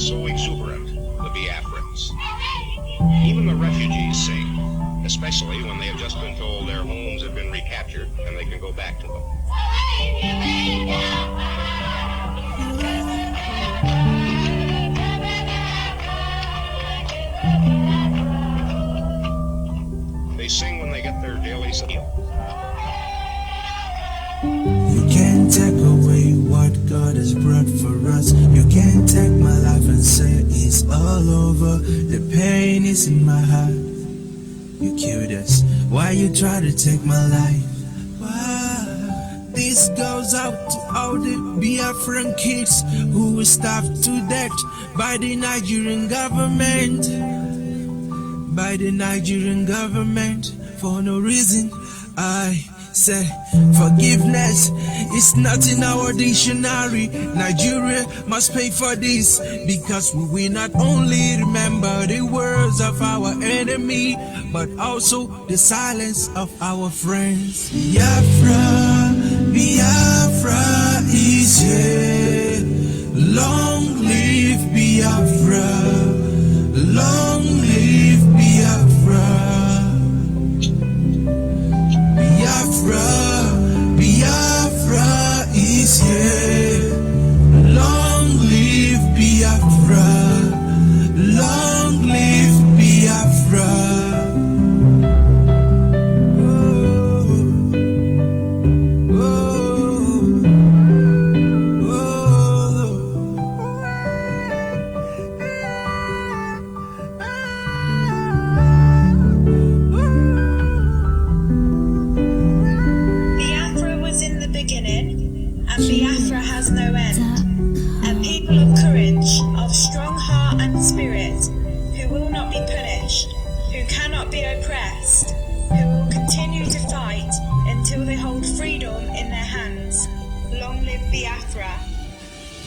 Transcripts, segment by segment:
so exuberant, the Biafrans. Even the refugees sing, especially when they have just been told their homes have been recaptured and they can go back to them. They sing when they get their daily meal. us. You can't take my life and say it's all over. The pain is in my heart. You killed us. Why you try to take my life? Why? This goes out to all the Biafran kids who were starved to death by the Nigerian government. By the Nigerian government for no reason. I say forgiveness is not in our dictionary. Nigeria must pay for this because we will not only remember the words of our enemy but also the silence of our friends. Biafra, Biafra is here. Long live Biafra. Long live Biafra. Biafra, Biafra is here. Long live Biafra. Long live Biafra.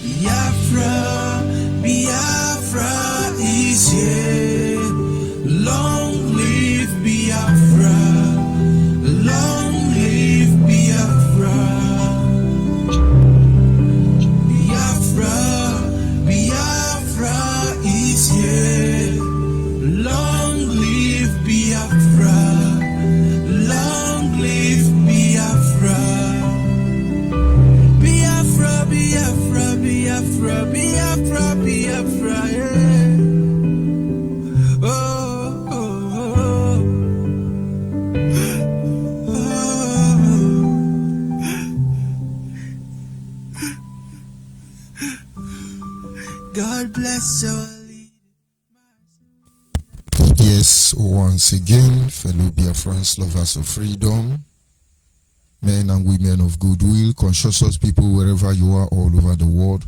Biafra, Biafra is here. Long live Biafra. Long live Biafra. Biafra, Biafra is here. Long live Biafra. Long live Biafra. Biafra, Biafra, Biafra, Biafra, Biafra, yeah. Oh, oh, oh, oh. God bless you. Yes, once again, fellow Biafrans, lovers of freedom, men and women of goodwill, conscious people wherever you are all over the world,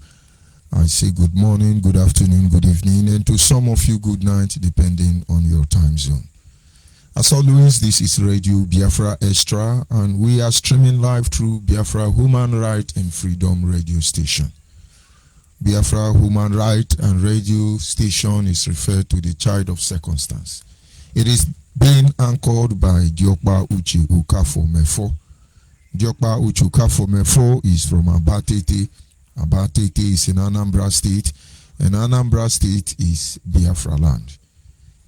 I say good morning, good afternoon, good evening, and to some of you, good night, depending on your time zone. As always, this is Radio Biafra Extra, and we are streaming live through Biafra Human Right and Freedom Radio Station. Biafra Human Right and Radio Station is referred to the child of circumstance. It is being anchored by Diokpa Uche Ukafo Mefo. Diokpa Uche Ukafo Mefo is from Abatete. Abatete is in Anambra State, and Anambra State is Biafra land.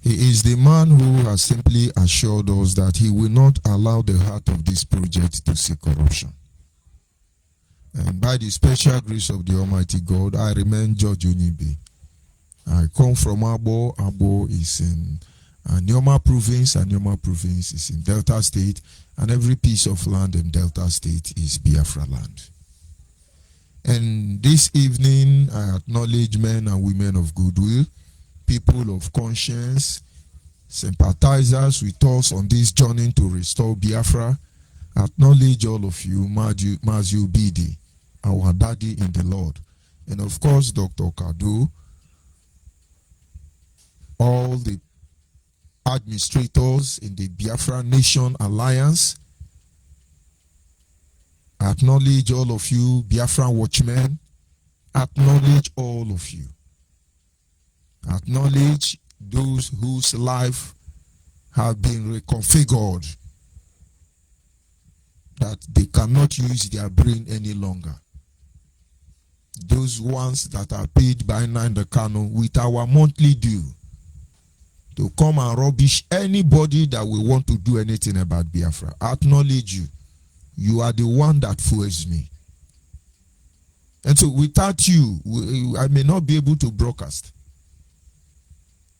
He is the man who has simply assured us that he will not allow the heart of this project to see corruption. And by the special grace of the Almighty God, I remain George Unibi. I come from Abo. Abo is in Nyoma province, and Nyoma province is in Delta State, and every piece of land in Delta State is Biafra land. And this evening, I acknowledge men and women of goodwill, people of conscience, sympathizers with us on this journey to restore Biafra. I acknowledge all of you, Mazu Bidi, our daddy in the Lord, and of course, Dr. Kadu, all the administrators in the Biafra Nation Alliance. I acknowledge all of you, Biafran watchmen. I acknowledge all of you. I acknowledge those whose life have been reconfigured, that they cannot use their brain any longer. Those ones that are paid by Nnamdi Kanu with our monthly due to come and rubbish anybody that will want to do anything about Biafra. I acknowledge you. You are the one that fuels me. And so without you, I may not be able to broadcast.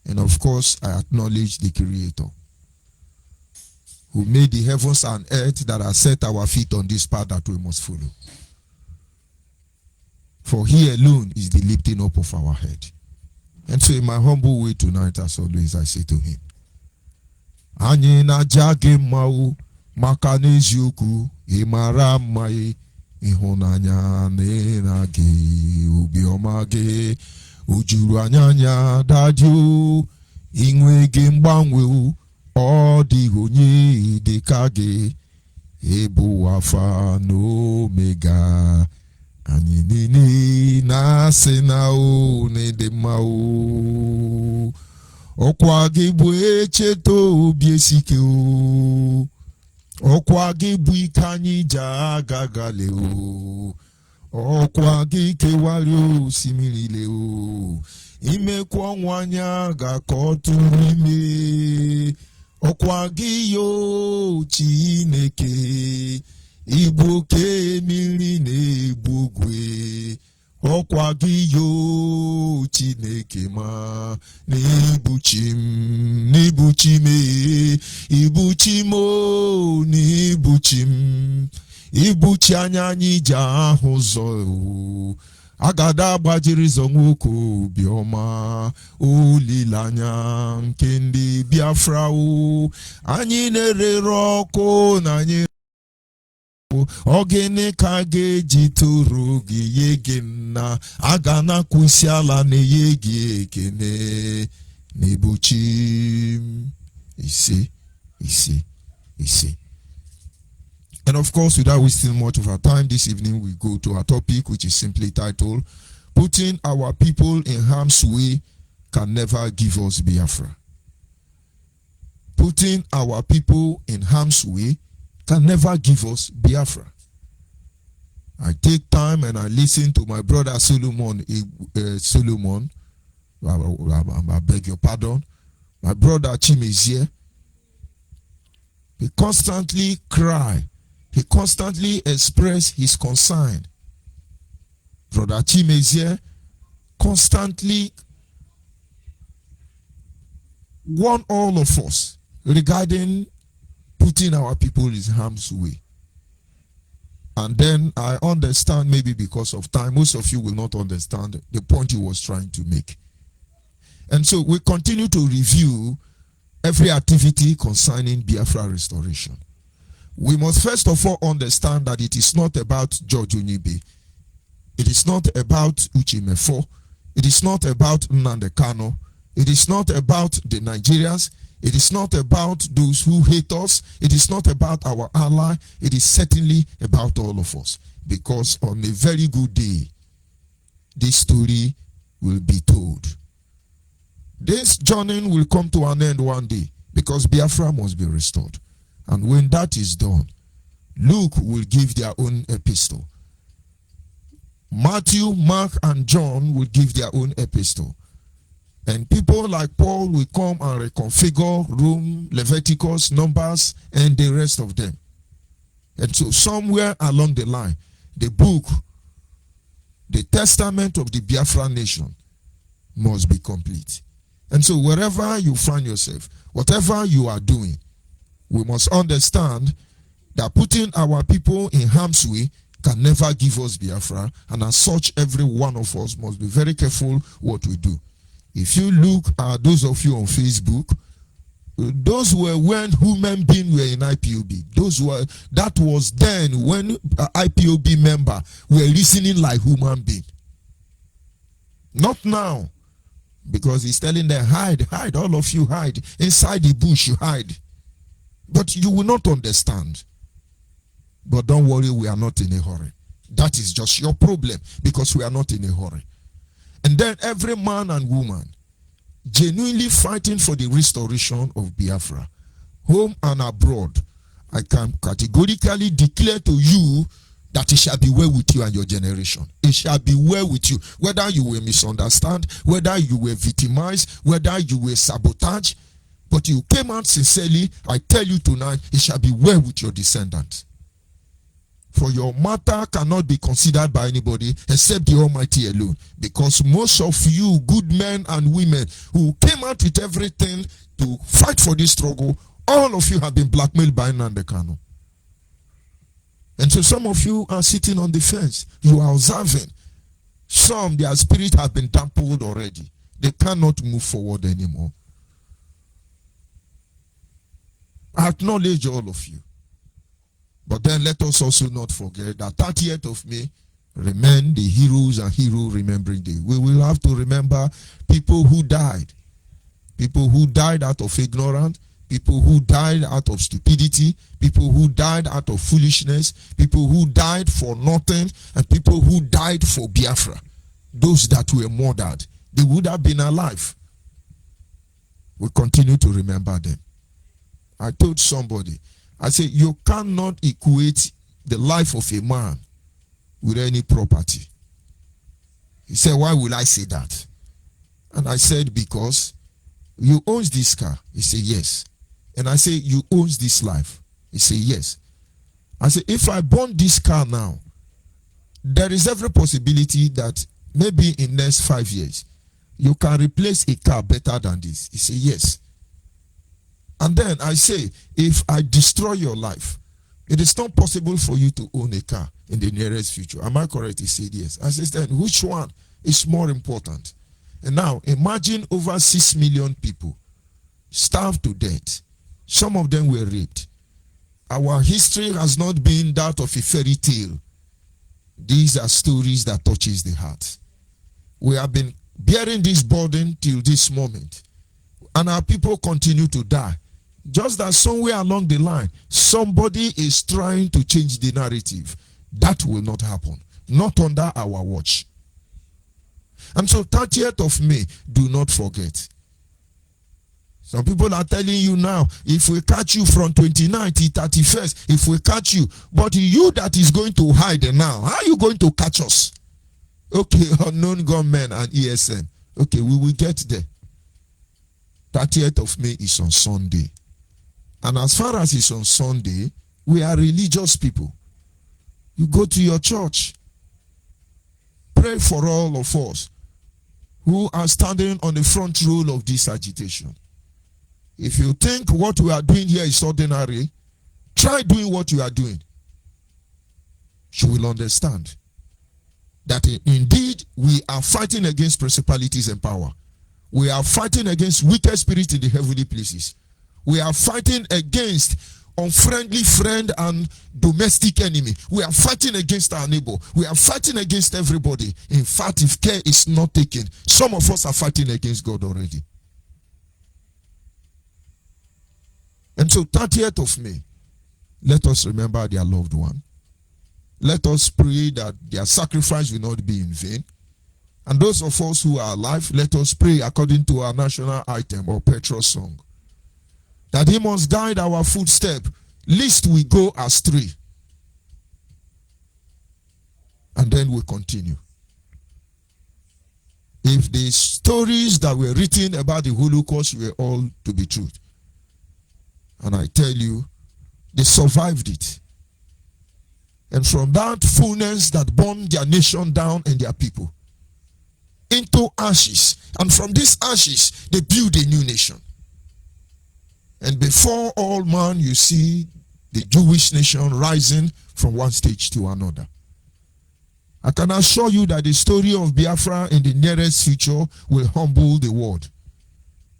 And of course, I acknowledge the Creator who made the heavens and earth that has set our feet on this path that we must follow. For He alone is the lifting up of our head. And so in my humble way tonight, as always, I say to Him, Anyị na-aja gị mma o, maka n'eziokwu ị mara mma ịhụnanya na gị obiọma gị o juru anya daji o inwe gị mgbanwe o ọ dịghị onye dị ka gị ịbụ Alfa na Omega anyị niile na-asị na o n'ịdị mma o ọkwa gị bụ echeta obi esike o ọkwa gị bụ ike anyị ji agagale o ọkwa gị kewara osimiri ile o imekwa ọnwa anya ga-akọtụ ime ọkwa gị yo Chineke igbu oke mmiri na-egbu ogwe ọkwa gị yo Chineke ma n'ibuchi m n'ibuchi m ibuchi anya anyị ji ahụ ụzọ agada gbajiri zọ nwoke obiọma olileanya nke ndị Biafra anyị na-erere ọkụ na anyị ọ gịnị ka ga-eji toro gị ye gị nna aga na-akwụ isi ala na-enye gị ekene n'ibuchi m ise. And of course, without wasting much of our time this evening, we go to our topic, which is simply titled, Putting Our People in Harm's Way Can Never Give Us Biafra. Putting our people in harm's way can never give us Biafra. I take time and I listen to my brother Solomon. I beg your pardon. My brother Chimezie. He constantly cry. He constantly express his concern. Brother Chimezie constantly warn all of us regarding putting our people in harm's way. And then I understand, maybe because of time, most of you will not understand the point he was trying to make. And so we continue to review every activity concerning Biafra restoration. We must first of all understand that it is not about George Onibe. It is not about Uche Mefo. It is not about Nnamdi Kanu. It is not about the Nigerians. It is not about those who hate us. It is not about our ally. It is certainly about all of us. Because on a very good day, this story will be told. This journey will come to an end one day because Biafra must be restored. And when that is done, Luke will give their own epistle. Matthew, Mark, and John will give their own epistle. And people like Paul will come and reconfigure Rome, Leviticus, Numbers, and the rest of them. And so somewhere along the line, the book, the testament of the Biafra nation must be complete. And so wherever you find yourself, whatever you are doing, we must understand that putting our people in harm's way can never give us Biafra, and as such, every one of us must be very careful what we do. If you look at those of you on Facebook, those were when human beings were in IPOB. That was then when IPOB members were listening like human beings. Not now, because he's telling them, hide, all of you hide. Inside the bush, you hide. But you will not understand. But don't worry, we are not in a hurry. That is just your problem, because we are not in a hurry. And then every man and woman genuinely fighting for the restoration of Biafra, home and abroad, I can categorically declare to you that it shall be well with you and your generation. It shall be well with you. Whether you were misunderstood, whether you were victimized, whether you were sabotaged, but you came out sincerely, I tell you tonight, it shall be well with your descendants. For your matter cannot be considered by anybody except the Almighty alone. Because most of you good men and women who came out with everything to fight for this struggle, all of you have been blackmailed by Nnamdi Kanu. And so some of you are sitting on the fence. You are observing. Some, their spirit has been trampled already. They cannot move forward anymore. I acknowledge all of you. But then let us also not forget that 30th of May remain the heroes and hero remembering day. We will have to remember people who died. People who died out of ignorance. People who died out of stupidity. People who died out of foolishness. People who died for nothing. And people who died for Biafra. Those that were murdered. They would have been alive. We continue to remember them. I told somebody, I said, you cannot equate the life of a man with any property. He said, why will I say that? And I said, because you own this car. He said, yes. And I said, you own this life. He said, yes. I said, if I burn this car now, there is every possibility that maybe in the next 5 years, you can replace a car better than this. He said, yes. And then I say, if I destroy your life, it is not possible for you to own a car in the nearest future. Am I correct? He said, yes. I said, then which one is more important? And now, imagine over 6 million people starved to death. Some of them were raped. Our history has not been that of a fairy tale. These are stories that touches the heart. We have been bearing this burden till this moment. And our people continue to die. Just that somewhere along the line, somebody is trying to change the narrative. That will not happen. Not under our watch. And so 30th of May, do not forget. Some people are telling you now, if we catch you from 29th to 31st, if we catch you, but you that is going to hide now, how are you going to catch us? Okay, unknown gunmen and ESN. Okay, we will get there. 30th of May is on Sunday. And as far as it's on Sunday, we are religious people. You go to your church. Pray for all of us who are standing on the front row of this agitation. If you think what we are doing here is ordinary, try doing what you are doing. You will understand that indeed we are fighting against principalities and power. We are fighting against wicked spirits in the heavenly places. We are fighting against unfriendly friend and domestic enemy. We are fighting against our neighbor. We are fighting against everybody. In fact, if care is not taken, some of us are fighting against God already. And so 30th of May, let us remember their loved one. Let us pray that their sacrifice will not be in vain. And those of us who are alive, let us pray according to our national item or petrol song, that he must guide our footstep, lest we go astray. And then we continue. If the stories that were written about the Holocaust were all to be true, and I tell you, they survived it. And from that fullness that burned their nation down and their people into ashes, and from these ashes, they built a new nation. And before all man, you see the Jewish nation rising from one stage to another. I can assure you that the story of Biafra in the nearest future will humble the world.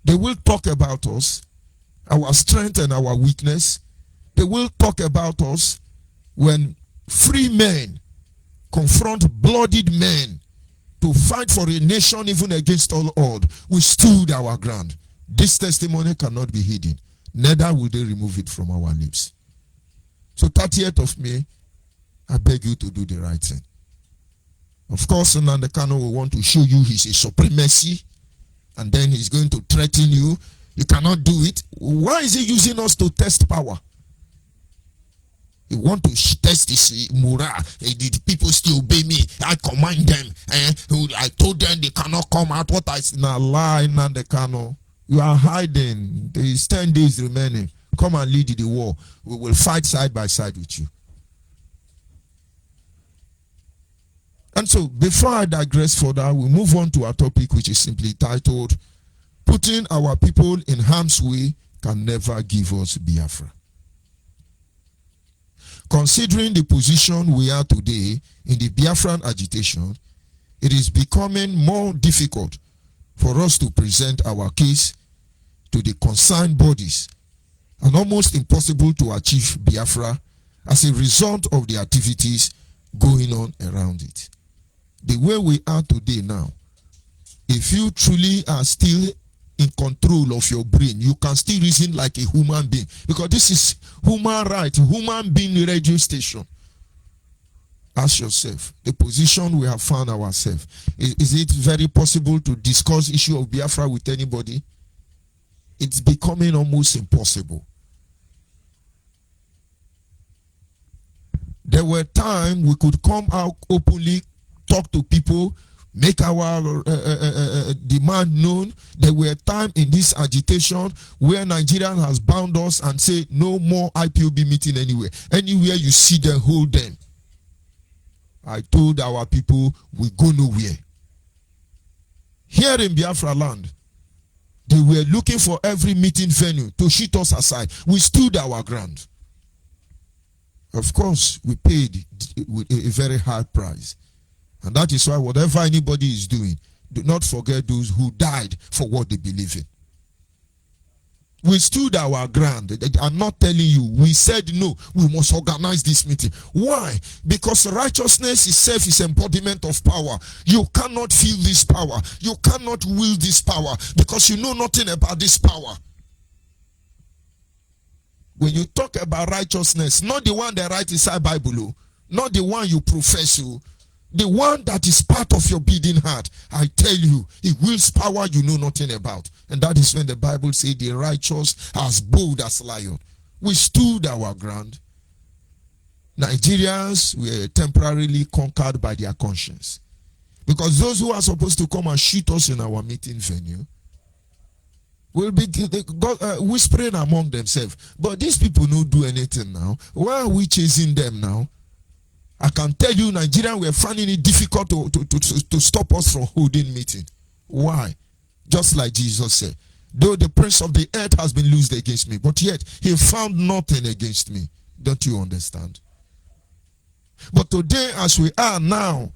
They will talk about us, our strength and our weakness. They will talk about us when free men confront bloodied men to fight for a nation even against all odds. We stood our ground. This testimony cannot be hidden. Neither will they remove it from our lips. So 30th of May, I beg you to do the right thing. Of course, Nnamdi Kanu will want to show you his supremacy, and then he's going to threaten you. You cannot do it. Why is he using us to test power? He want to test his morale. The people still obey me. I command them. I told them they cannot come out. What I said, now lie, Nnamdi Kanu. You are hiding. There is 10 days remaining. Come and lead the war. We will fight side by side with you. And so, before I digress further, we move on to our topic, which is simply titled, Putting Our People in Harm's Way Can Never Give Us Biafra. Considering the position we are today in the Biafran agitation, it is becoming more difficult for us to present our case to the concerned bodies and almost impossible to achieve Biafra as a result of the activities going on around it. The way we are today now, if you truly are still in control of your brain, you can still reason like a human being, because this is human right, human being radio station. Ask yourself, the position we have found ourselves, is it very possible to discuss issue of Biafra with anybody? It's becoming almost impossible. There were times we could come out openly, talk to people, make our demand known. There were times in this agitation where Nigeria has bound us and say no more IPOB meeting anywhere. Anywhere you see them, hold them. I told our people we go nowhere. Here in Biafra land, they were looking for every meeting venue to shoot us aside. We stood our ground. Of course, we paid a very high price. And that is why whatever anybody is doing, do not forget those who died for what they believe in. We stood our ground. I'm not telling you. We said no, we must organize this meeting. Why? Because righteousness itself is embodiment of power. You cannot feel this power. You cannot will this power because you know nothing about this power. When you talk about righteousness, not the one that writes inside Bible, not the one you profess, the one that is part of your beating heart, I tell you, it wills power you know nothing about. And that is when the Bible says the righteous as bold as lion. We stood our ground. Nigerians were temporarily conquered by their conscience. Because those who are supposed to come and shoot us in our meeting venue will be whispering among themselves. But these people don't do anything now. Why are we chasing them now? I can tell you, Nigerians were finding it difficult to stop us from holding meeting. Why? Just like Jesus said, though the prince of the earth has been loosed against me, but yet he found nothing against me. Don't you understand? But today, as we are now,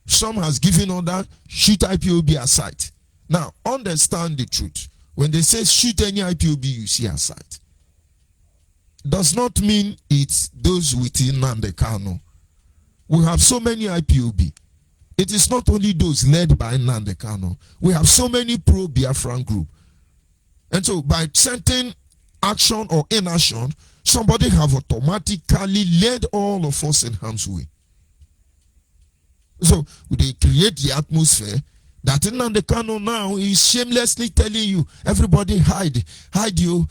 some has given order, shoot IPOB aside. Now, understand the truth. When they say shoot any IPOB you see aside, does not mean it's those within Nnamdi Kanu. We have so many IPOB. It is not only those led by Nnamdi Kanu. We have so many pro-Biafran group. And so by certain action or inaction, somebody have automatically led all of us in harm's way. So they create the atmosphere that Nnamdi Kanu now is shamelessly telling you, everybody hide you,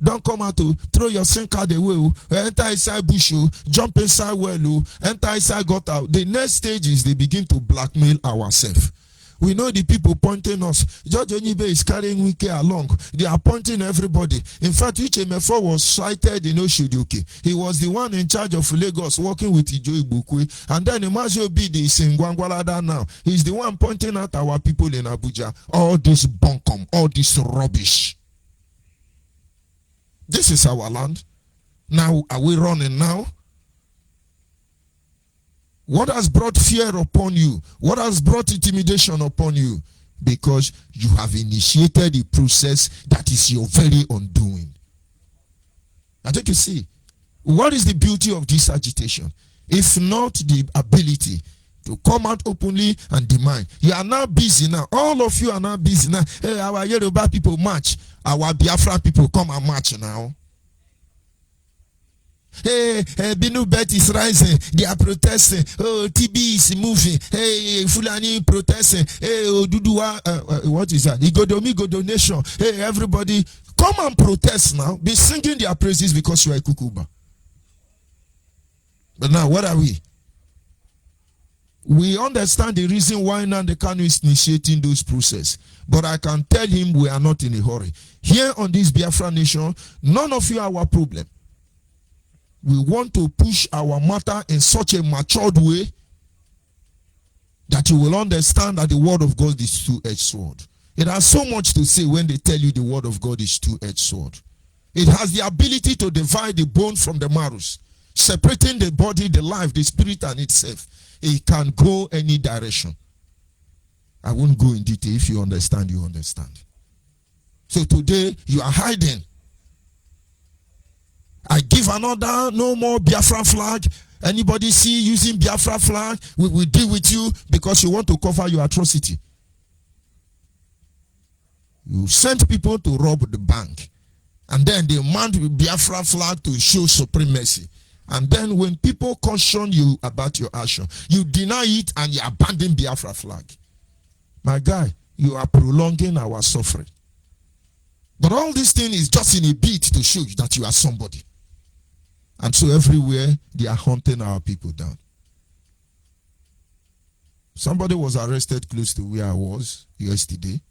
don't come out to throw your SIM card away, enter inside bush, jump inside well, enter inside gutter. The next stage is they begin to blackmail ourselves. We know the people pointing us. George Onibe is carrying Wike along. They are pointing everybody. In fact, Uchemefo was cited in Oshodoke. He was the one in charge of Lagos working with Ijo Igbokwe. And then Imazio Bidi is in Gwangwalada now. He's the one pointing at our people in Abuja. All this bunkum, all this rubbish. This is our land. Now, are we running now? What has brought fear upon you? What has brought intimidation upon you? Because you have initiated a process that is your very undoing. I think you see, what is the beauty of this agitation? If not the ability to come out openly and demand. You are now busy now. All of you are now busy now. Hey, our Yoruba people march. Our Biafra people come and march now. Hey, Binu Bet is rising. They are protesting. Oh, TB is moving. Hey, Fulani protesting. Hey, Oduduwa, what is that? Igodomi Nation. Hey, everybody, come and protest now. Be singing their praises because you are a Kukuba. But now, what are we? We understand the reason why Nnamdi Kanu is initiating those processes. But I can tell him we are not in a hurry. Here on this Biafra nation, none of you are our problem. We want to push our matter in such a matured way that you will understand that the word of God is two-edged sword. It has so much to say when they tell you the word of God is two-edged sword. It has the ability to divide the bone from the marrow, separating the body, the life, the spirit and itself. It can go any direction. I won't go in detail. If you understand, you understand. So today, you are hiding. I give another, no more Biafra flag. Anybody see using Biafra flag, we will deal with you because you want to cover your atrocity. You sent people to rob the bank. And then they mount the Biafra flag to show supremacy. And then when people caution you about your action, you deny it and you abandon Biafra flag. My guy, you are prolonging our suffering. But all this thing is just in a bid to show you that you are somebody. And so everywhere they are hunting our people down. Somebody was arrested close to where I was yesterday.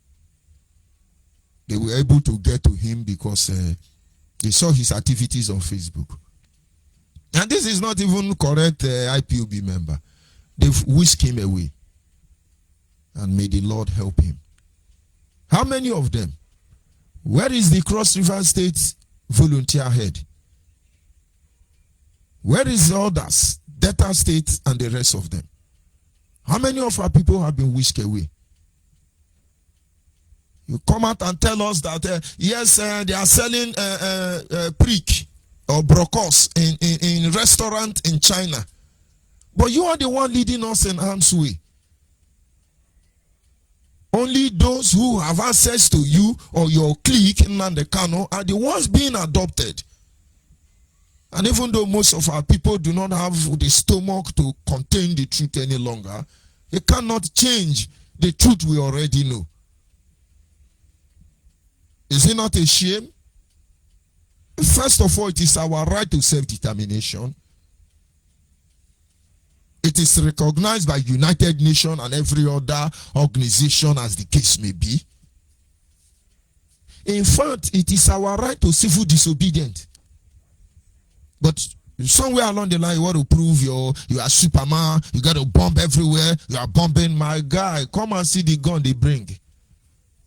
They were able to get to him because they saw his activities on Facebook. And this is not even correct IPOB member. They've whisked him away. And may the Lord help him. How many of them? Where is the Cross River State volunteer head? Where is the others? Delta State and the rest of them. How many of our people have been whisked away? You come out and tell us that, yes, they are selling prick or brocos in restaurant in China. But you are the one leading us in harm's way. Only those who have access to you or your clique in Nnamdi Kanu are the ones being adopted. And even though most of our people do not have the stomach to contain the truth any longer, they cannot change the truth we already know. Is it not a shame? First of all, it is our right to self-determination. It is recognized by United Nations and every other organization as the case may be. In fact, it is our right to civil disobedience. But somewhere along the line, you want to prove you are Superman, you got to bomb everywhere, you are bombing. My guy, come and see the gun they bring.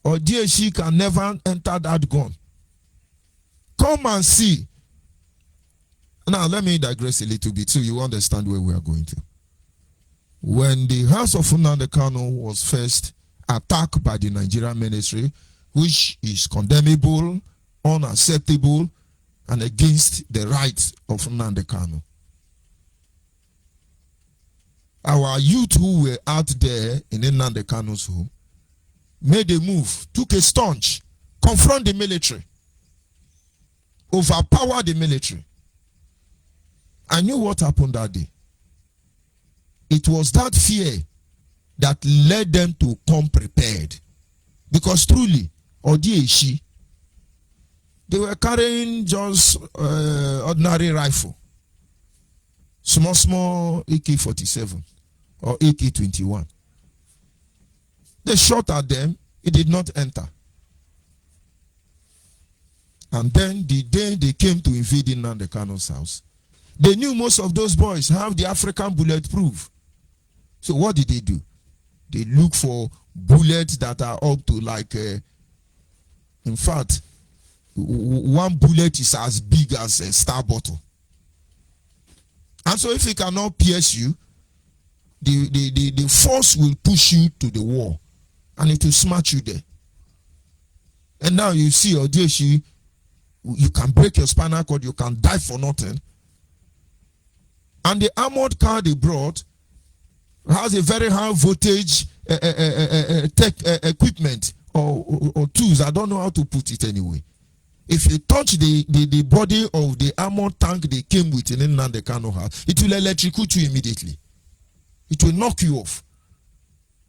Or DHC can never enter that gun. Come and see. Now, let me digress a little bit so you understand where we are going to. When the house of Nnamdi Kanu was first attacked by the Nigerian military, which is condemnable, unacceptable, and against the rights of Nnamdi Kanu. Our youth who were out there in Nnamdi Kanu's home made a move, took a staunch, confront the military, overpower the military. I knew what happened that day. It was that fear that led them to come prepared. Because truly, Odieshi, they were carrying just ordinary rifle. Small AK-47 or AK-21. They shot at them. It did not enter. And then the day they came to invade Nnamdi Kanu's house, they knew most of those boys have the African bulletproof. So what did they do? They look for bullets that are up to like, in fact, one bullet is as big as a star bottle. And so if it cannot pierce you, the force will push you to the wall and it will smash you there. And now you see, Odieshi, you can break your spinal cord, you can die for nothing. And the armored car they brought has a very high voltage tech equipment or tools. I don't know how to put it anyway. If you touch the body of the armored tank they came with in Nnamdi Kanu house, it will electrocute you immediately. It will knock you off.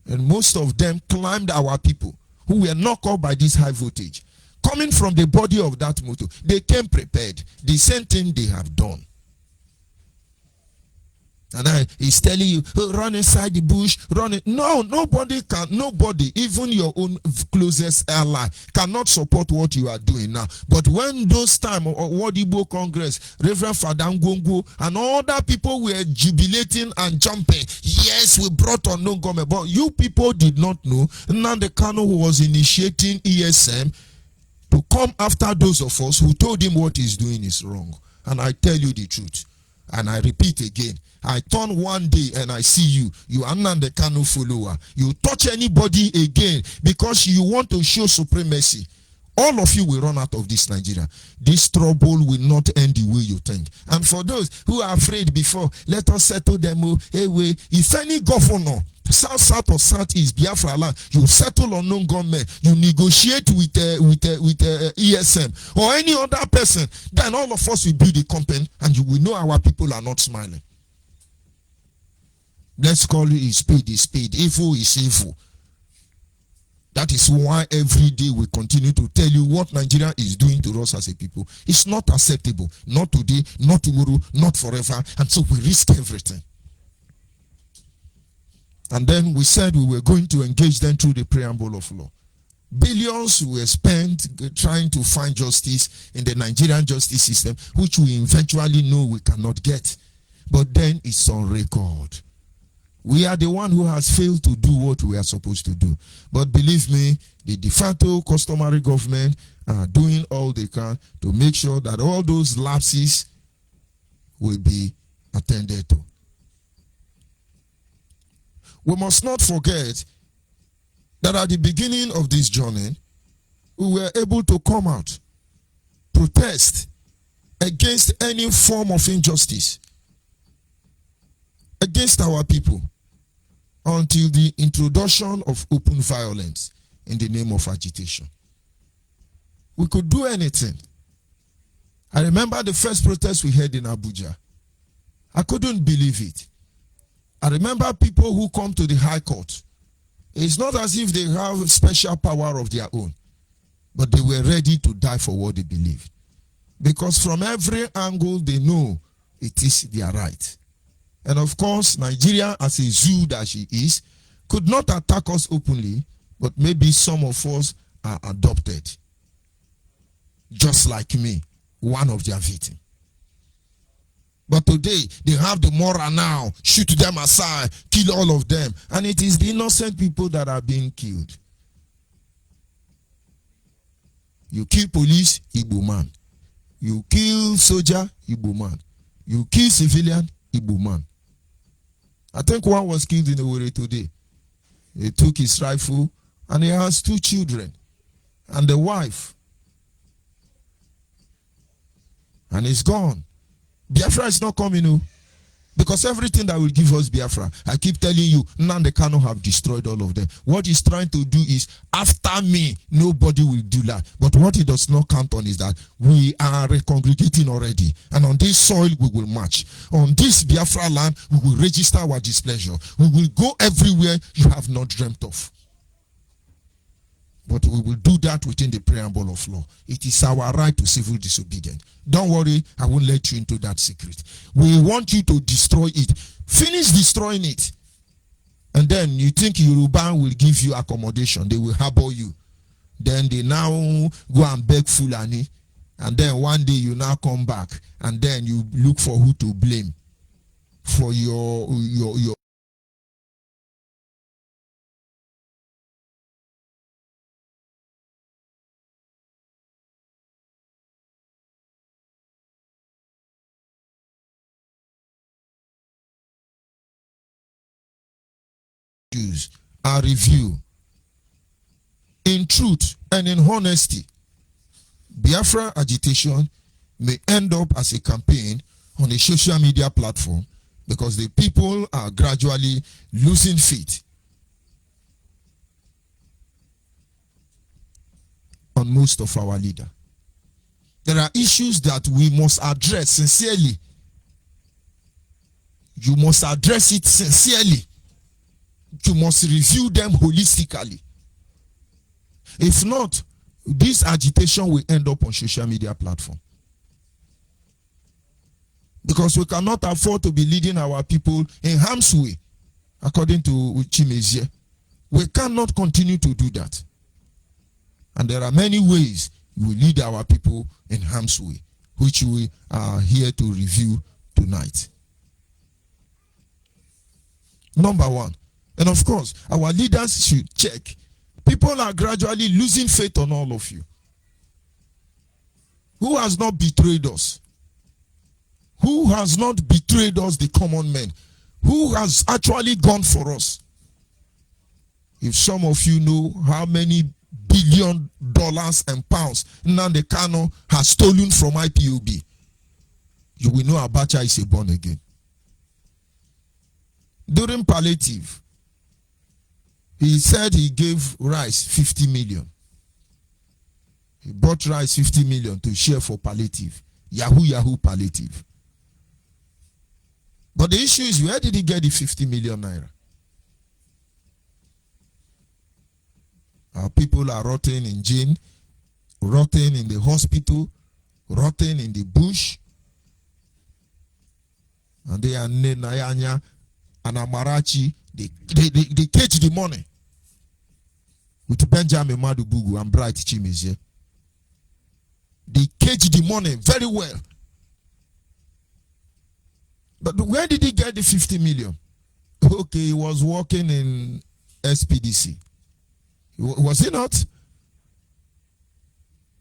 And most of them climbed our people who were knocked off by this high voltage. Coming from the body of that motor, they came prepared. The same thing they have done. And he's telling you, oh, run inside the bush, run it. No, nobody, even your own closest ally, cannot support what you are doing now. But when those time of Wadibo Congress, Reverend Father Ngongo, and other people were jubilating and jumping, yes, we brought on no government, but you people did not know Nnamdi Kanu was initiating ESM to come after those of us who told him what he's doing is wrong. And I tell you the truth. And I repeat again, I turn one day and I see you. You are Nnamdi Kanu follower. You touch anybody again because you want to show supremacy. All of you will run out of this Nigeria. This trouble will not end the way you think. And for those who are afraid before, let us settle them. Anyway, if any governor, south or southeast, Biafra land, you settle unknown government, you negotiate with ESM or any other person, then all of us will build a company and you will know our people are not smiling. Let's call it a spade is spade. Evil is evil. That is why every day we continue to tell you what Nigeria is doing to us as a people. It's not acceptable. Not today, not tomorrow, not forever. And so we risk everything. And then we said we were going to engage them through the preamble of law. Billions were spent trying to find justice in the Nigerian justice system, which we eventually know we cannot get. But then it's on record. We are the one who has failed to do what we are supposed to do. But believe me, the de facto customary government are doing all they can to make sure that all those lapses will be attended to. We must not forget that at the beginning of this journey, we were able to come out, protest against any form of injustice against our people until the introduction of open violence in the name of agitation. We could do anything. I remember the first protest we had in Abuja. I couldn't believe it. I remember people who come to the High Court. It's not as if they have special power of their own, but they were ready to die for what they believed. Because from every angle they know it is their right. And of course, Nigeria, as a zoo that she is, could not attack us openly, but maybe some of us are adopted. Just like me, one of their victims. But today, they have the moral now, shoot them aside, kill all of them. And it is the innocent people that are being killed. You kill police, Igbo man. You kill soldier, Igbo man. You kill civilian, Igbo man. I think one was killed in Owerri today. He took his rifle and he has 2 children and the wife. And he's gone. Biafra is not coming, because everything that will give us Biafra, I keep telling you, Nnamdi Kanu have destroyed all of them. What he's trying to do is, after me, nobody will do that. But what he does not count on is that we are recongregating already. And on this soil, we will march. On this Biafra land, we will register our displeasure. We will go everywhere you have not dreamt of. But we will do that within the preamble of law. It is our right to civil disobedience. Don't worry, I won't let you into that secret. We want you to destroy it. Finish destroying it. And then you think Yoruba will give you accommodation. They will harbor you. Then they now go and beg Fulani. And then one day you now come back. And then you look for who to blame for your a review. In truth and in honesty, Biafra agitation may end up as a campaign on a social media platform because the people are gradually losing faith on most of our leaders. There are issues that we must address sincerely. You must address it sincerely. You must review them holistically. If not, this agitation will end up on social media platform. Because we cannot afford to be leading our people in harm's way, according to Chimezie. We cannot continue to do that. And there are many ways we lead our people in harm's way, which we are here to review tonight. Number 1. And of course, our leaders should check. People are gradually losing faith on all of you. Who has not betrayed us? Who has not betrayed us, the common men? Who has actually gone for us? If some of you know how many $billion and pounds Nnamdi Kanu has stolen from IPOB, you will know Abacha is a born again. During palliative, he said he gave Rice 50 million. He bought Rice 50 million to share for palliative. Yahoo palliative. But the issue is, where did he get the 50 million naira? Our people are rotting in jail, rotting in the hospital, rotting in the bush. And they are Nayanya and Amarachi. They catch the money with Benjamin Madubugu and Bright Chimezie. They catch the money very well. But where did he get the 50 million? Okay, he was working in SPDC. Was he not?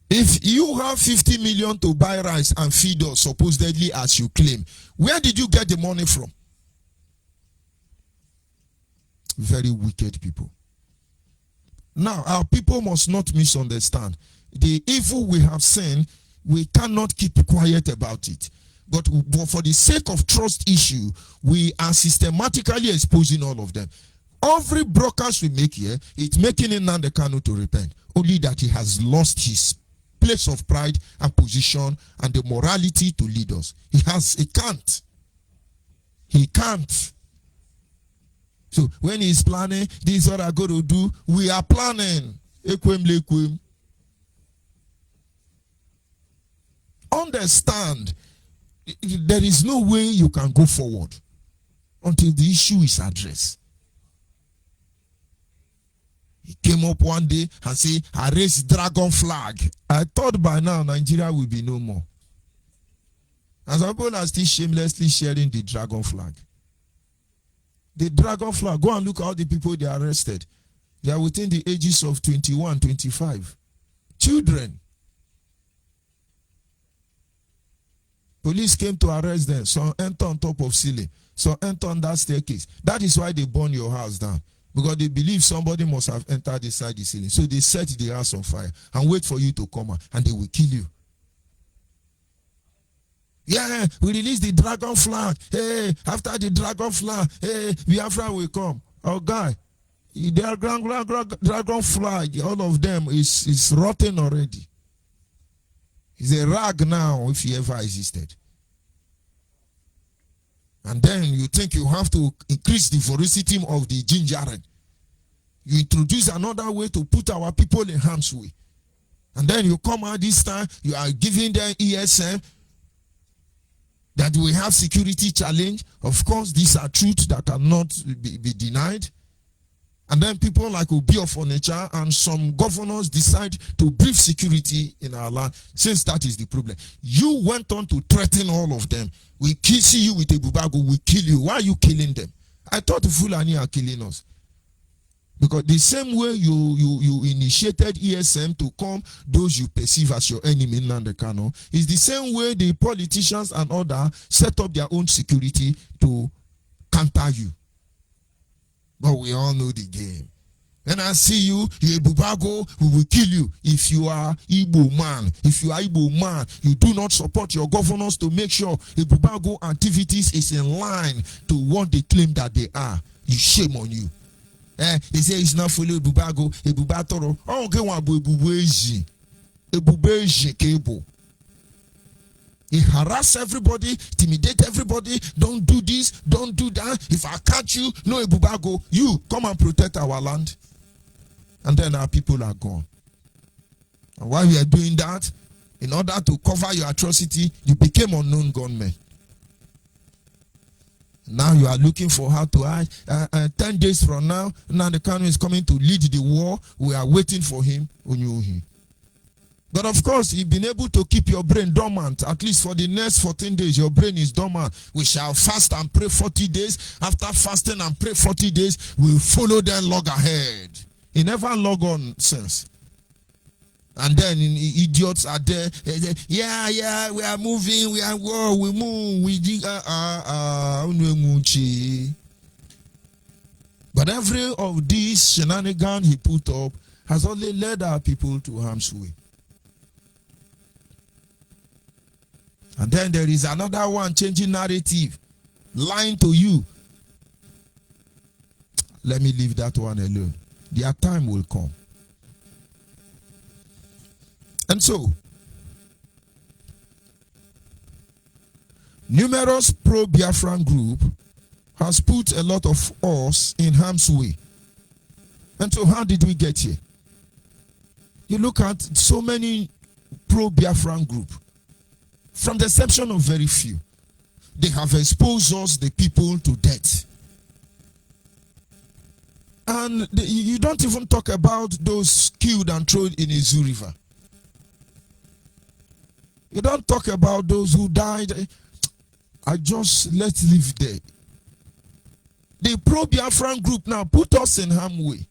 If you have 50 million to buy rice and feed us, supposedly as you claim, where did you get the money from? Very wicked people. Now, our people must not misunderstand. The evil we have seen, we cannot keep quiet about it. But for the sake of trust issue, we are systematically exposing all of them. Every broadcast we make here, it's making Nnamdi Kanu to repent. Only that he has lost his place of pride and position and the morality to lead us. He can't. He can't. So when he's planning, this is what I'm going to do, we are planning. Understand, there is no way you can go forward until the issue is addressed. He came up one day and said, I raised dragon flag. I thought by now Nigeria will be no more. And some people are still shamelessly sharing the dragon flag. The dragon flag, go and look at all the people they arrested. They are within the ages of 21, 25. Children. Police came to arrest them. Some enter on top of ceiling. Some enter on that staircase. That is why they burn your house down. Because they believe somebody must have entered inside the ceiling. So they set the house on fire and wait for you to come out, and they will kill you. Yeah, we release the dragon flag. Hey, after the dragon flag, hey, Biafra will come. Oh, guy, their dragon flag, all of them is rotten already. It's a rag now if he ever existed. And then you think you have to increase the ferocity of the gingerin. You introduce another way to put our people in harm's way. And then you come out this time, you are giving them ESM, that we have security challenge. Of course, these are truths that cannot be denied. And then people like Obi of Onitsha and some governors decide to brief security in our land, since that is the problem. You went on to threaten all of them. We see you with a bubago, we kill you. Why are you killing them? I thought the Fulani are killing us. Because the same way you initiated ESM to come those you perceive as your enemy, Nnamdi Kanu, is the same way the politicians and others set up their own security to counter you. But we all know the game. When I see you, you're a bubago, we will kill you. If you are Igbo man, you do not support your governors to make sure a bubago activities is in line to what they claim that they are. You shame on you. They say it's not fully bubago, a bubatoro. I don't care what a bubeji cable. He harass everybody, intimidate everybody. Don't do this, don't do that. If I catch you, no Ebubago, you come and protect our land. And then our people are gone. And while we are doing that, in order to cover your atrocity, you became unknown gunmen. Now you are looking for how to hide. 10 days from now, Nnamdi Kanu is coming to lead the war. We are waiting for him. But of course, you've been able to keep your brain dormant. At least for the next 14 days, your brain is dormant. We shall fast and pray 40 days. After fasting and pray 40 days, we'll follow them log ahead. He never log on since. And then idiots are there. They say, yeah, we are moving. We move. We dig. But every of these shenanigans he put up has only led our people to harm's way. And then there is another one changing narrative, lying to you. Let me leave that one alone. Their time will come. And so, numerous pro-Biafran group has put a lot of us in harm's way. And so how did we get here? You look at so many pro-Biafran group. From the exception of very few, they have exposed us, the people, to death. And you don't even talk about those killed and thrown in Izu River. You don't talk about those who died. Let's leave there. The pro-Biafran group now put us in harm's way.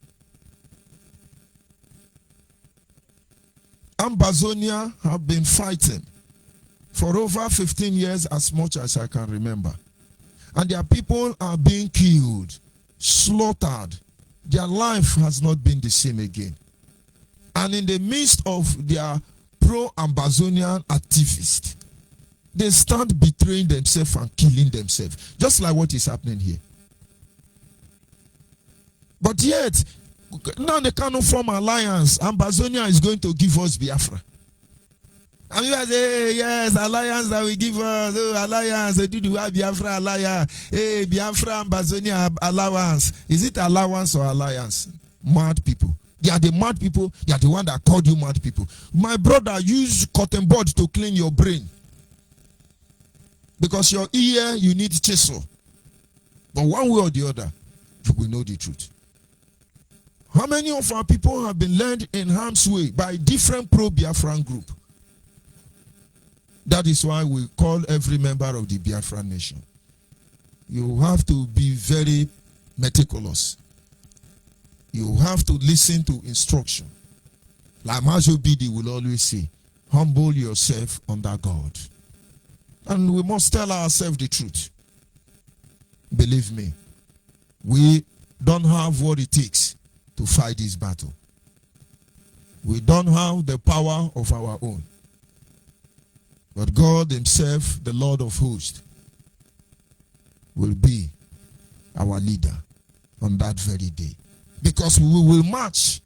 Ambazonia have been fighting for over 15 years, as much as I can remember. And their people are being killed, slaughtered. Their life has not been the same again. And in the midst of their pro-Ambazonian activists, they start betraying themselves and killing themselves, just like what is happening here. But yet, now they cannot form alliance. Ambazonia is going to give us Biafra. And you guys say, hey, yes, alliance that will give us, alliance, do you have Biafra alliance? Hey, Biafra Ambazonia allowance. Is it allowance or alliance? Mad people. They are the mad people. They are the one that called you mad people. My brother, use cotton bud to clean your brain. Because your ear, you need chisel. But one way or the other, you will know the truth. How many of our people have been led in harm's way by different pro-Biafran group? That is why we call every member of the Biafran nation. You have to be very meticulous. You have to listen to instruction. Like Majo Bidi will always say, humble yourself under God. And we must tell ourselves the truth. Believe me, we don't have what it takes to fight this battle. We don't have the power of our own. But God himself, the Lord of hosts, will be our leader on that very day. Because we will march.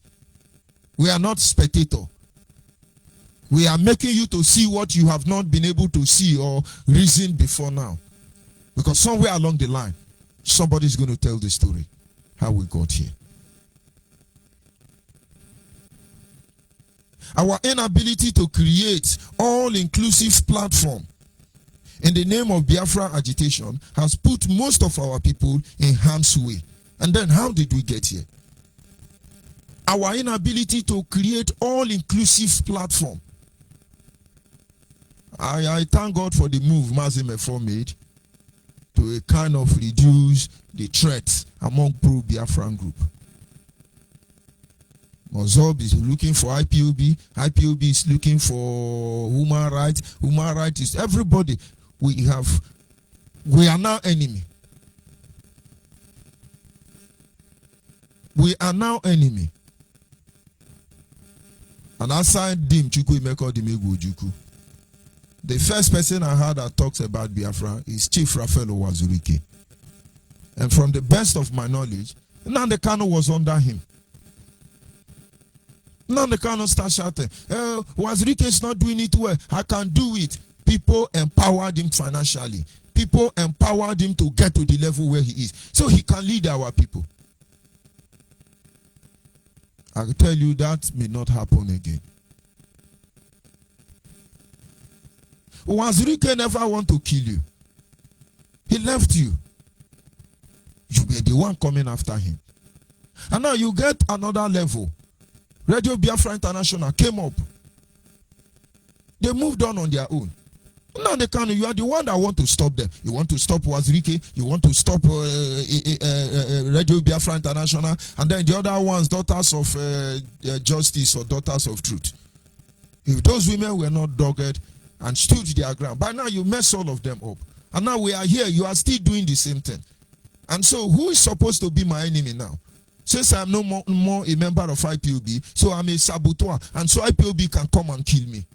We are not spectator. We are making you to see what you have not been able to see or reason before now. Because somewhere along the line, somebody is going to tell the story, how we got here. Our inability to create all-inclusive platform in the name of Biafra agitation has put most of our people in harm's way. And then how did we get here? Our inability to create all-inclusive platform. I thank God for the move Mazi Mefo made to a kind of reduce the threats among pro-Biafran group. Mozob is looking for IPOB. IPOB is looking for human rights. Human rights is everybody. We are now enemy. We are now enemy. And aside Dim Chukwu Imeko Dimegwu Ojukwu, the first person I heard that talks about Biafra is Chief Raphael Wazirike. And from the best of my knowledge, Nnamdi Kanu was under him. Nnamdi Kanu start shouting, Wazirike is not doing it well. I can do it. People empowered him financially. People empowered him to get to the level where he is. So he can lead our people. I can tell you that may not happen again. Wazirike never want to kill you. He left you. You were the one coming after him. And now you get another level. Radio Biafra International came up. They moved on their own. Now they can. You are the one that want to stop them. You want to stop Wazirike. You want to stop Radio Biafra International. And then the other ones, Daughters of Justice or Daughters of Truth. If those women were not dogged and stood their ground, by now you mess all of them up. And now we are here, you are still doing the same thing. And so who is supposed to be my enemy now? Since I'm no more a member of IPOB, so I'm a saboteur, and so IPOB can come and kill me.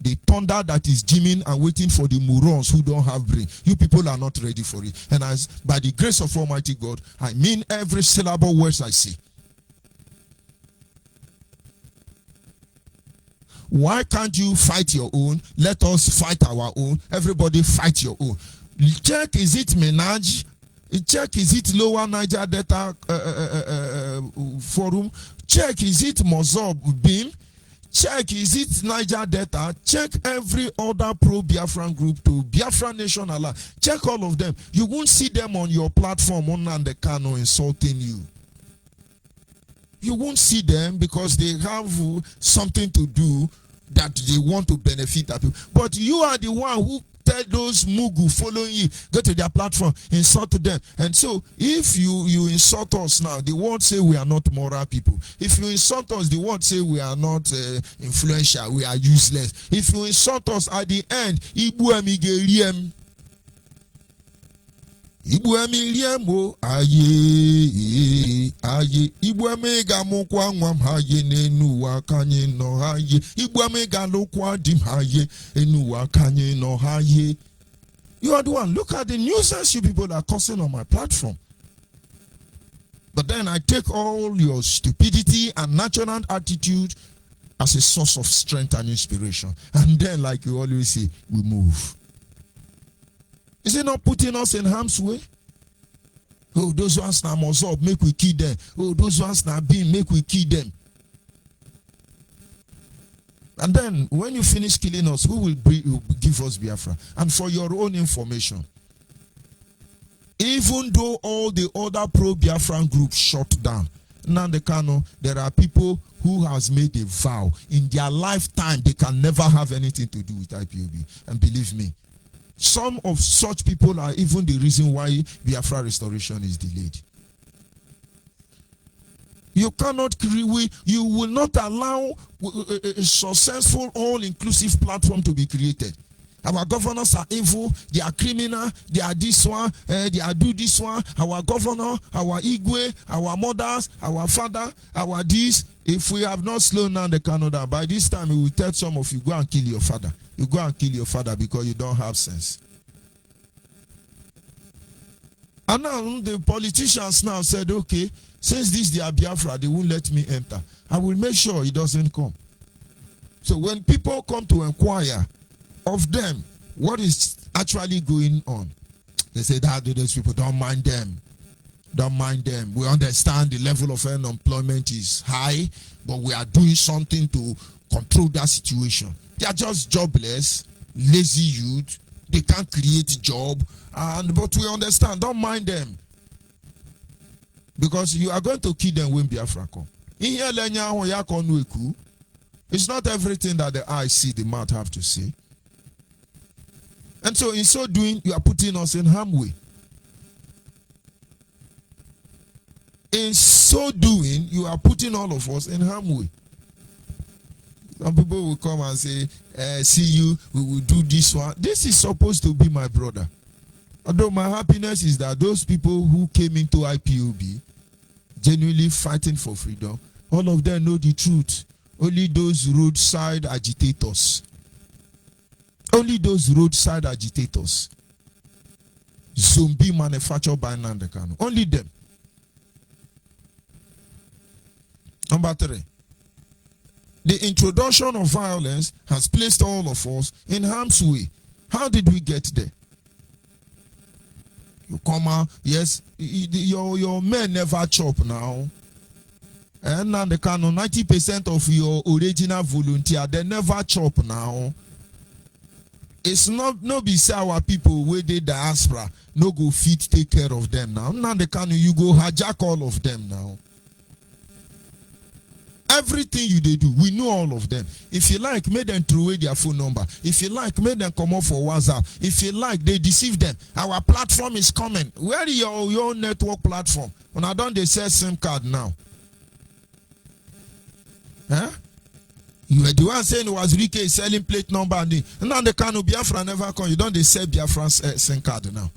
The thunder that is jimming and waiting for the morons who don't have brain. You people are not ready for it. And as by the grace of Almighty God, I mean every syllable words I say. Why can't you fight your own? Let us fight our own. Everybody fight your own. Check, is it Menage? Check, is it Lower Niger Delta Forum? Check, is it Mozob Beam? Check, is it Niger Delta? Check every other pro-Biafran group to Biafra Nation Allah. Check all of them. You won't see them on your platform on the Kano insulting you. You won't see them because they have something to do that they want to benefit that people. But you are the one who tell those Mugu following you, go to their platform, insult them. And so if you insult us now, the world say we are not moral people. If you insult us, the world say we are not influential, we are useless. If you insult us at the end, Ibu Amigeriem. Ibu Emiliamo aye Ibu Emega mokwa nwam haye n'enuwa kanye no haye Ibu Emega lokwa dim haye enuwa kanye no haye. You are the one. Look at the nuisance you people are causing on my platform. But then I take all your stupidity and natural attitude as a source of strength and inspiration. And then, like you always say, we move. Is it not putting us in harm's way? Oh, those ones now must up, make we kill them. Oh, those ones now being, make we kill them. And then, when you finish killing us, who will give us Biafra? And for your own information, even though all the other pro-Biafran groups shut down, Nnamdi Kanu, there are people who has made a vow in their lifetime they can never have anything to do with IPOB. And believe me, some of such people are even the reason why Biafra restoration is delayed. You cannot create, you will not allow a successful all-inclusive platform to be created. Our governors are evil, they are criminal, they are this one, they are do this one. Our governor, our Igwe, our mothers, our father, our this. If we have not slowed down the Canada, by this time we will tell some of you, go and kill your father. You go and kill your father because you don't have sense. And now the politicians now said, okay, since this they are Biafra, they won't let me enter. I will make sure he doesn't come. So when people come to inquire of them, what is actually going on, they say that those people, don't mind them. Don't mind them. We understand the level of unemployment is high, but we are doing something to control that situation. They are just jobless, lazy youth. They can't create a job. But we understand. Don't mind them. Because you are going to kill them when Biafra come. It's not everything that the eye see, the mouth have to say. And so in so doing, you are putting us in harm's way. In so doing, you are putting all of us in harm's way. Some people will come and say, see you, we will do this one. This is supposed to be my brother. Although my happiness is that those people who came into IPOB, genuinely fighting for freedom, all of them know the truth. Only those roadside agitators. Only those roadside agitators. Zombie manufactured by Nnamdi Kanu. Only them. Number 3. The introduction of violence has placed all of us in harm's way. How did we get there? You come out, yes, your men never chop now. And now the Kanu, 90% of your original volunteer, they never chop now. It's not be say our people where they diaspora no go fit take care of them now. Now the Kanu, you go hijack all of them now. Everything you they do, we know all of them. If you like, make them throw away their phone number. If you like, make them come up for WhatsApp. If you like, they deceive them. Our platform is coming. Where is your network platform? When I don't they sell SIM card now. Huh? You were the one saying it was Rike selling plate number and now the Kanu Biafra never come. You don't they sell Biafra's SIM card now.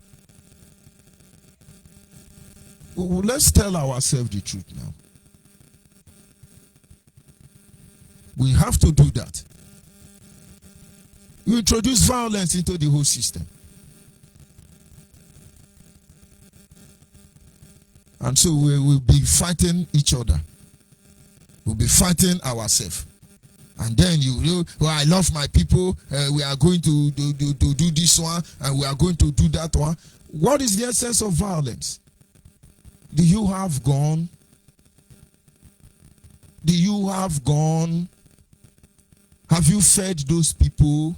Well, let's tell ourselves the truth now. We have to do that. You introduce violence into the whole system. And so we will be fighting each other. We'll be fighting ourselves. And then you well, I love my people. We are going to do this one and we are going to do that one. What is the essence of violence? Do you have gun? Do you have gun? Have you fed those people?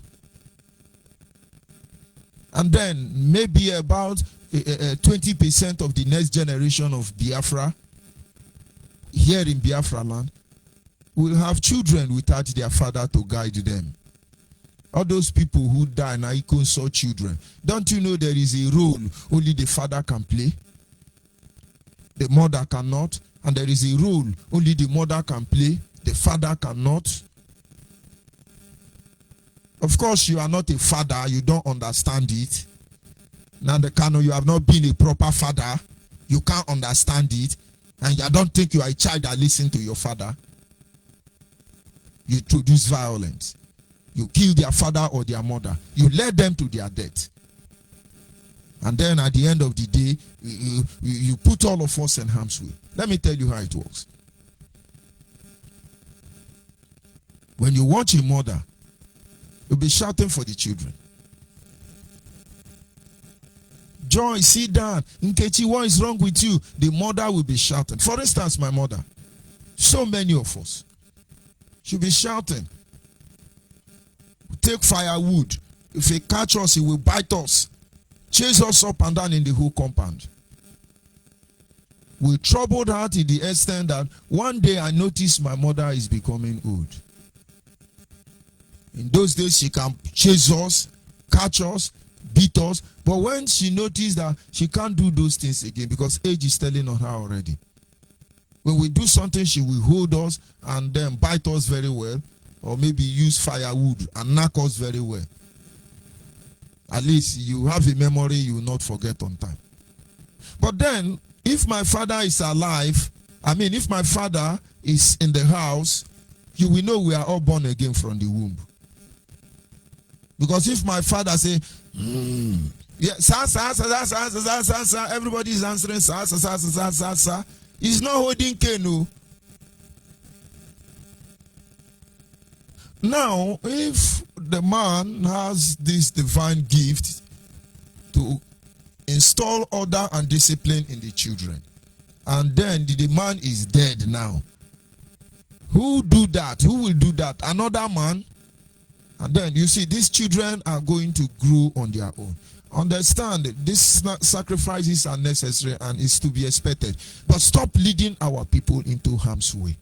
And then maybe about 20% of the next generation of Biafra here in Biafra land will have children without their father to guide them. All those people who die now equal saw children. Don't you know there is a role only the father can play? The mother cannot. And there is a role only the mother can play. The father cannot. Of course, you are not a father. You don't understand it. Now the canon, you have not been a proper father. You can't understand it. And you don't think you are a child that listens to your father. You introduce violence. You kill their father or their mother. You led them to their death. And then at the end of the day, you put all of us in harm's way. Let me tell you how it works. When you watch a mother, you'll be shouting for the children. Joy, sit down. Nkechi, what is wrong with you? The mother will be shouting. For instance, my mother. So many of us. She'll be shouting. Take firewood. If he catch us, he will bite us. Chase us up and down in the whole compound. We troubled her to the extent that one day I noticed my mother is becoming old. In those days, she can chase us, catch us, beat us. But when she noticed that she can't do those things again because age is telling on her already. When we do something, she will hold us and then bite us very well. Or maybe use firewood and knock us very well. At least you have a memory you will not forget on time. But then, if my father is alive, if my father is in the house, you will know we are all born again from the womb. Because if my father say, yeah, sir, everybody is answering, sir, he's not holding Kenu. Now, if the man has this divine gift to install order and discipline in the children, and then the man is dead now, who do that? Who will do that? Another man? And then you see, these children are going to grow on their own. Understand, these sacrifices are necessary and is to be expected. But stop leading our people into harm's way.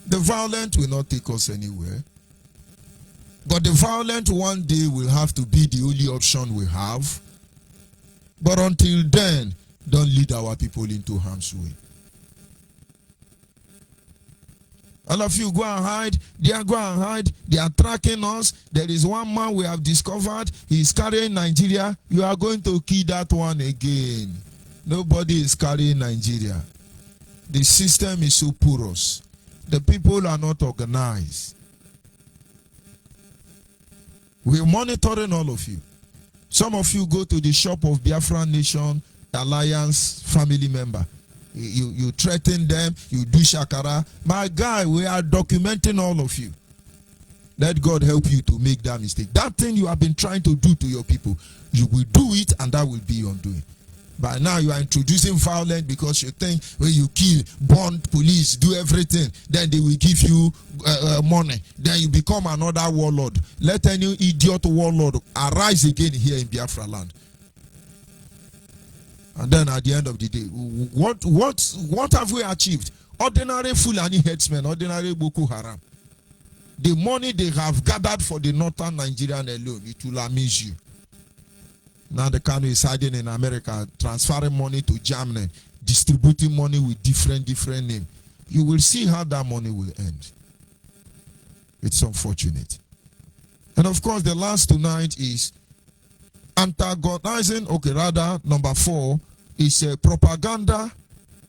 The violent will not take us anywhere. But the violent one day will have to be the only option we have. But until then, don't lead our people into harm's way. All of you go and hide. They are going and hide. They are tracking us. There is one man we have discovered. He is carrying Nigeria. You are going to kill that one again. Nobody is carrying Nigeria. The system is so porous. The people are not organized. We are monitoring all of you. Some of you go to the shop of Biafra Nation Alliance family member. You threaten them, you do shakara. My guy, we are documenting all of you. Let God help you to make that mistake. That thing you have been trying to do to your people, you will do it and that will be your undoing. By now you are introducing violence because you think when you kill, burn, police, do everything, then they will give you money. Then you become another warlord. Let any idiot warlord arise again here in Biafra land. And then at the end of the day, what have we achieved? Ordinary Fulani headsmen, ordinary Boko Haram. The money they have gathered for the northern Nigerian alone, it will amaze you. Now the Kanu is hiding in America, transferring money to Germany, distributing money with different names. you will see how that money will end. It's unfortunate. And of course, the last tonight is antagonizing. Okay, rather, number 4 is propaganda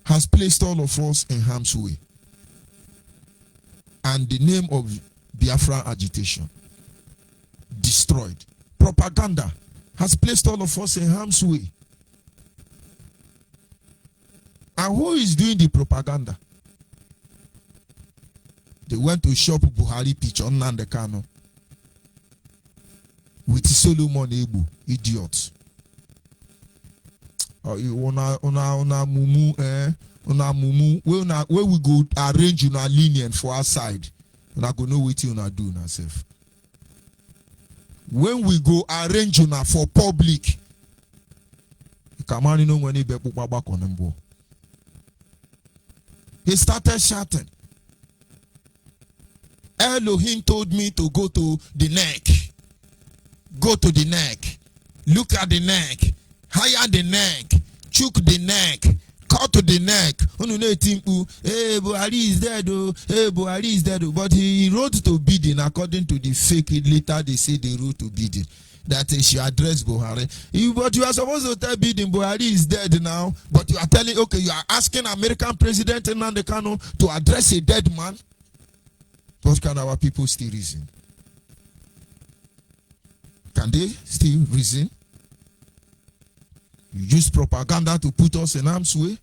has placed all of us in harm's way. And the name of Biafra agitation destroyed. Propaganda has placed all of us in harm's way. And who is doing the propaganda? They went to shop Buhari picture on Nnamdi Kanu with Solomon Ebu, idiots. Una mumu, where we go arrange una lenient for our side. Una go know what una do na self. When we go arrange una for public, Kamani no money be back on them. He started shouting. Elohim told me to go to the neck. Go to the neck. Look at the neck. Higher the neck. Choke the neck. Cut to the neck. Hey, Buhari is dead. Hey, Buhari is dead. But he wrote to Biden according to the fake. Later they say they wrote to Biden that he should address Buhari. But you are supposed to tell Biden Buhari is dead now. But you are telling, okay, you are asking American President Nnamdi Kanu to address a dead man. What can our people still reason? Can they still reason? You use propaganda to put us in harm's way.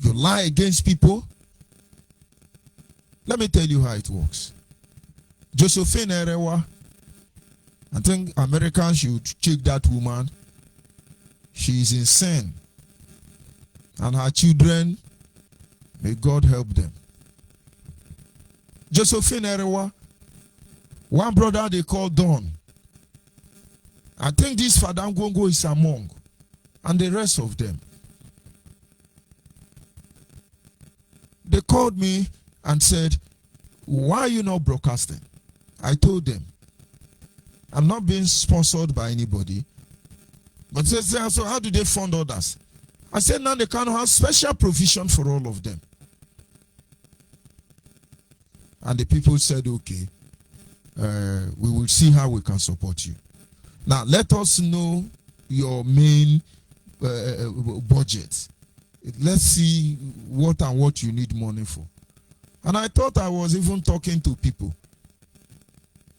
You lie against people. Let me tell you how it works. Josephine Erewa, I think Americans should check that woman. She is insane. And her children, may God help them. Josephine Erewa, one brother they call Don. I think this Father Ngongo is among, and the rest of them. They called me and said, why are you not broadcasting? I told them, I'm not being sponsored by anybody. But they said, so how do they fund others? I said, now they can have special provision for all of them. And the people said, okay, we will see how we can support you. Now, let us know your main budget. Let's see what and what you need money for. And I thought I was even talking to people.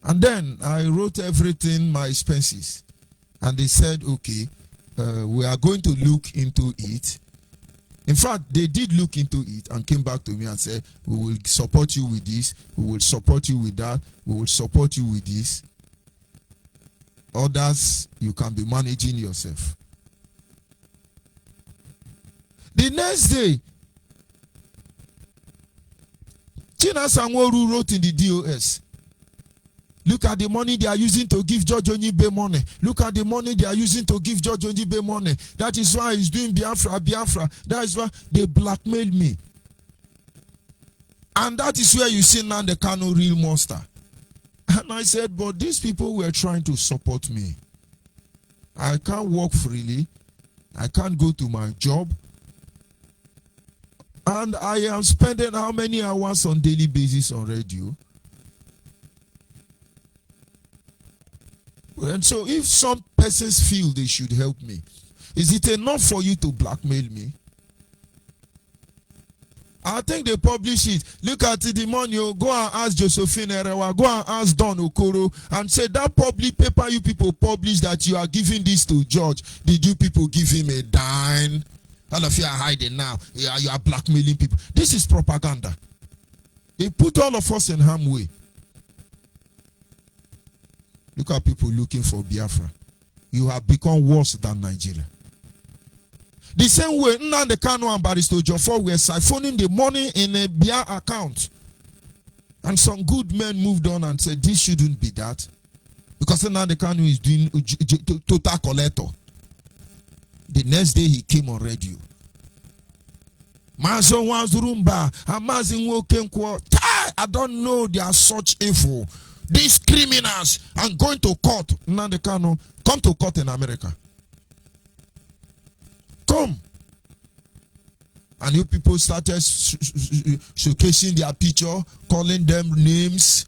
And then I wrote everything, my expenses. And they said, okay, we are going to look into it. In fact, they did look into it and came back to me and said, we will support you with this, we will support you with that, we will support you with this. Others, you can be managing yourself. The next day, China Sanwo-Olu wrote in the DOS, look at the money they are using to give George Onibe money. Look at the money they are using to give George Onibe money. That is why he's doing Biafra. That is why they blackmailed me. And that is where you see now the Kanu real monster. And I said, but these people were trying to support me. I can't work freely. I can't go to my job. And I am spending how many hours on daily basis on radio? And so if some persons feel they should help me, is it enough for you to blackmail me? I think they publish it. Look at the money. Go and ask Josephine Erewa. Go and ask Don Okoro and say that public paper you people publish that you are giving this to George. Did you people give him a dime? All of you are hiding now. You are blackmailing people. This is propaganda. They put all of us in harm's way. Look at people looking for Biafra. You have become worse than Nigeria. The same way, Nnamdi Kanu and Barrister Ojofor were siphoning the money in a Bia account. And some good men moved on and said, this shouldn't be that. Because Nnamdi Kanu is doing total collector. The next day he came on radio. I don't know they are such evil. These criminals are going to court. Nnamdi Kanu, come to court in America. Come. And you people started showcasing their picture, calling them names.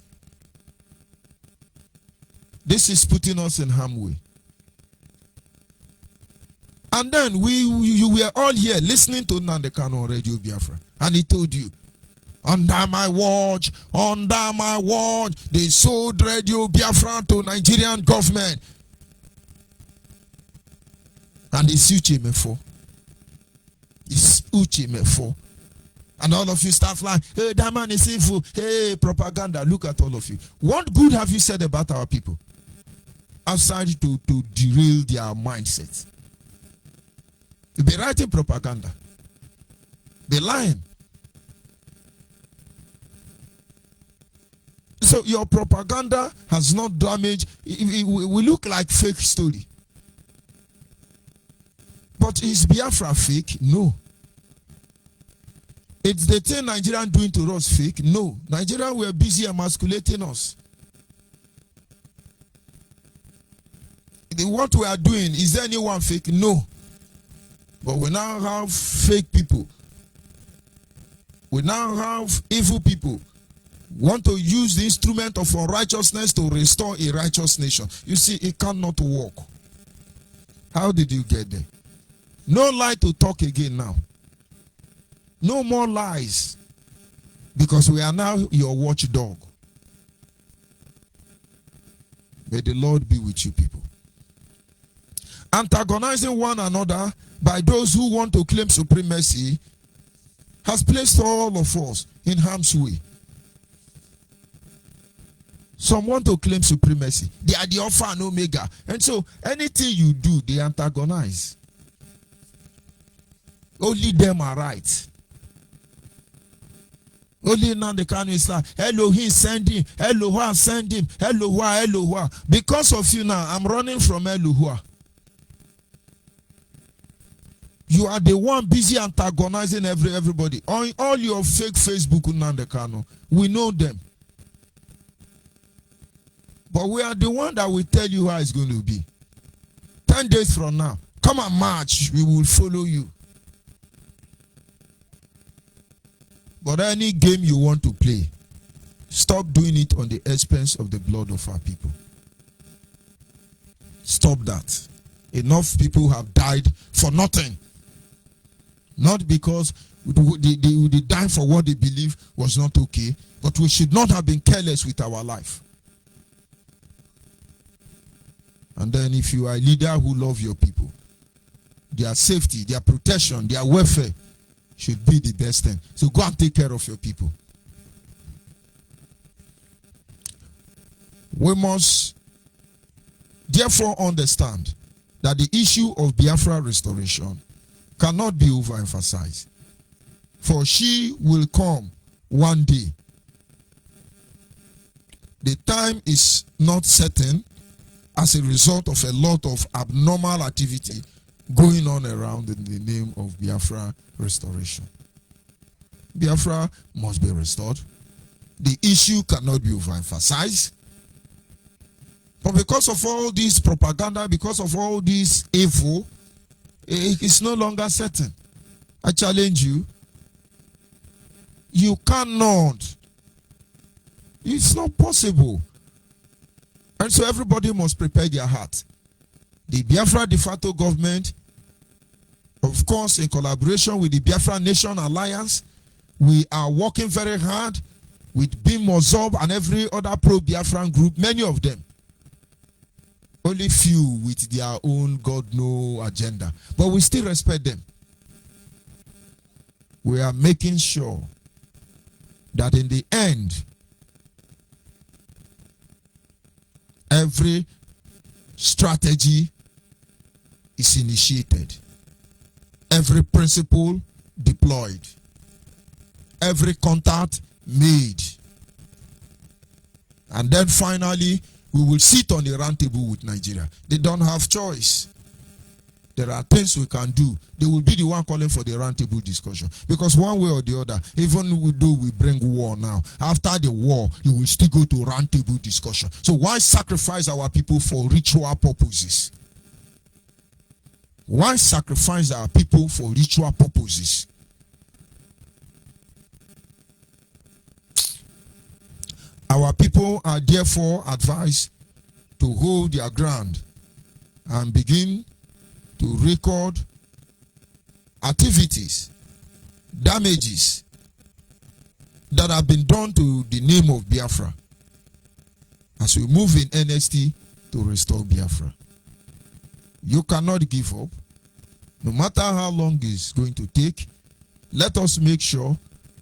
This is putting us in harm's way. And then you were all here listening to Nnamdi Kanu on Radio Biafra. And he told you, under my watch, they sold Radio Biafra to Nigerian government. And it's Uchemefo. It's Uchemefo. And all of you start like, hey, that man is evil. Hey, propaganda. Look at all of you. What good have you said about our people? Outside to derail their mindset. You be writing propaganda. Be lying. So your propaganda has not damaged. We look like fake story. But is Biafra fake? No. It's the thing Nigerian doing to us fake? No. Nigerians were busy emasculating us. What we are doing, is there anyone fake? No. But we now have fake people. We now have evil people. Want to use the instrument of unrighteousness to restore a righteous nation. You see, it cannot work. How did you get there? No lie to talk again now. No more lies. Because we are now your watchdog. May the Lord be with you people. Antagonizing one another by those who want to claim supremacy has placed all of us in harm's way. Some want to claim supremacy. They are the Alpha and Omega. And so anything you do, they antagonize. Only them are right. Only Nnamdi Kanu is like, Elohim send him, Elohua send him, Elohua, Elohua. Because of you now, I'm running from Elohua. You are the one busy antagonizing everybody. On all your fake Facebook Nnamdi Kanu, we know them. But we are the one that will tell you how it's going to be. 10 days from now, come and march, we will follow you. But any game you want to play, stop doing it on the expense of the blood of our people. Stop that. Enough people have died for nothing. Not because they died for what they believe was not okay, but we should not have been careless with our life. And then if you are a leader who loves your people, their safety, their protection, their welfare should be the best thing. So go and take care of your people. We must therefore understand that the issue of Biafra restoration cannot be overemphasized. For she will come one day. The time is not certain as a result of a lot of abnormal activity going on around in the name of Biafra restoration. Biafra must be restored. The issue cannot be overemphasized. But because of all this propaganda, because of all this evil, it's no longer certain. I challenge you. You cannot. It's not possible. And so everybody must prepare their heart. The Biafra de facto government, of course, in collaboration with the Biafra Nation Alliance, we are working very hard with BIM Mozob and every other pro-Biafran group, many of them. Only few with their own God-know agenda. But we still respect them. We are making sure that in the end, every strategy is initiated. Every principle deployed. Every contact made. And then finally, we will sit on the round table with Nigeria. They don't have choice. There are things we can do. They will be the one calling for the round table discussion. Because one way or the other, even though we bring war now, after the war, you will still go to round table discussion. So why sacrifice our people for ritual purposes? Why sacrifice our people for ritual purposes? Our people are therefore advised to hold their ground and begin to record activities, damages that have been done to the name of Biafra as we move in NST to restore Biafra. You cannot give up. No matter how long it's going to take, let us make sure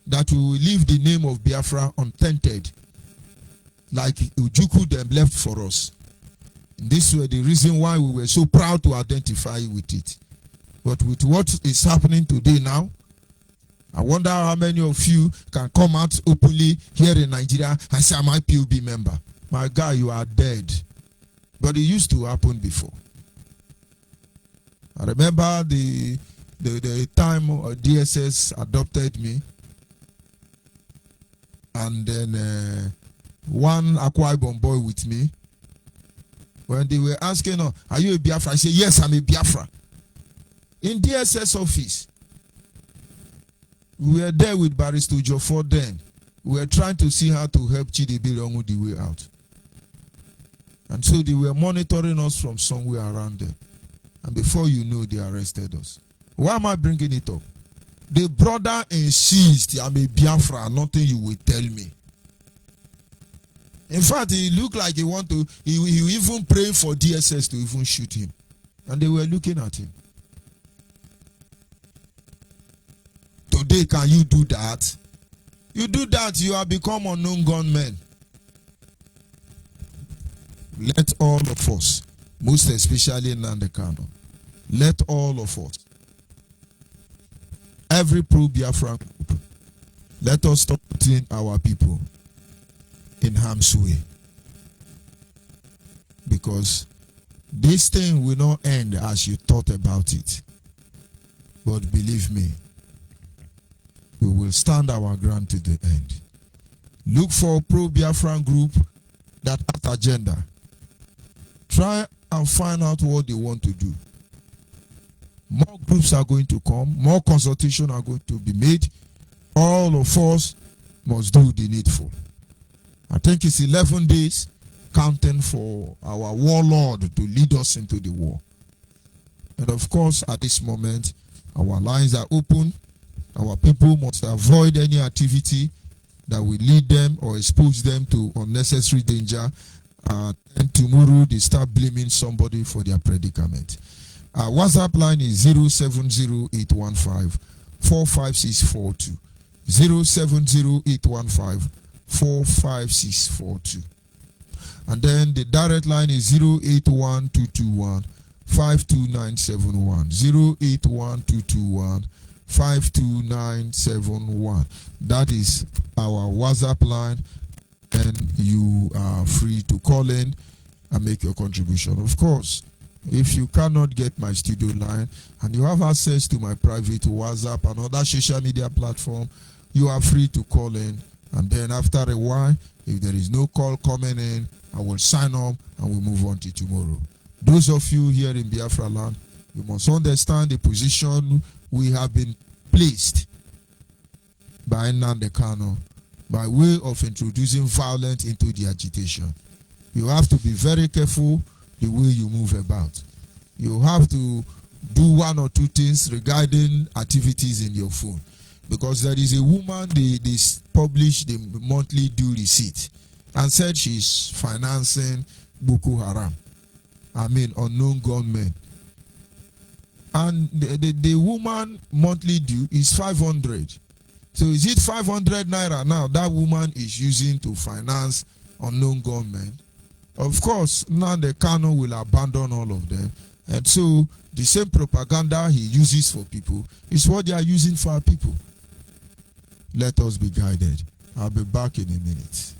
that we will leave the name of Biafra untainted, like Ujuku them left for us. This was the reason why we were so proud to identify with it. But with what is happening today now, I wonder how many of you can come out openly here in Nigeria and say, I'm a PUB member. My guy, you are dead. But it used to happen before. I remember the time DSS adopted me, and then one Akwa Ibom boy with me. When they were asking, are you a Biafra? I said, yes, I'm a Biafra. In DSS office, we were there with Barrister Jofor then. We were trying to see how to help Chidibe Longu the way out. And so they were monitoring us from somewhere around there. And before you know, they arrested us. Why am I bringing it up? The brother insists, I'm a Biafra, nothing you will tell me. In fact, he looked like he even prayed for DSS to even shoot him. And they were looking at him. Today, can you do that? You do that, you have become unknown gunmen. Let all of us, most especially Nnamdi Kanu, let all of us, every pro-Biafra group, let us stop putting our people in harm's way. Because this thing will not end as you thought about it. But believe me, we will stand our ground to the end. Look for a pro-Biafran group that has agenda. Try and find out what they want to do. More groups are going to come. More consultations are going to be made. All of us must do the needful. I think it's 11 days counting for our warlord to lead us into the war. And of course, at this moment, our lines are open. Our people must avoid any activity that will lead them or expose them to unnecessary danger. And tomorrow they start blaming somebody for their predicament. Our WhatsApp line is 070815 45642. 070815 45642. And then the direct line is 081221 52971. 081221 52971. That is our WhatsApp line, and you are free to call in and make your contribution. Of course, if you cannot get my studio line and you have access to my private WhatsApp and other social media platform, you are free to call in. And then after a while, if there is no call coming in, I will sign up and we'll move on to tomorrow. Those of you here in Biafra land, you must understand the position we have been placed by Nnamdi Kanu by way of introducing violence into the agitation. You have to be very careful the way you move about. You have to do one or two things regarding activities in your phone. Because there is a woman, they published the monthly due receipt and said she's financing Boko Haram. I mean, unknown gunmen. And the woman monthly due is 500. So is it 500 naira now that woman is using to finance unknown gunmen? Of course, now the Kanu will abandon all of them. And so the same propaganda he uses for people is what they are using for our people. Let us be guided. I'll be back in a minute.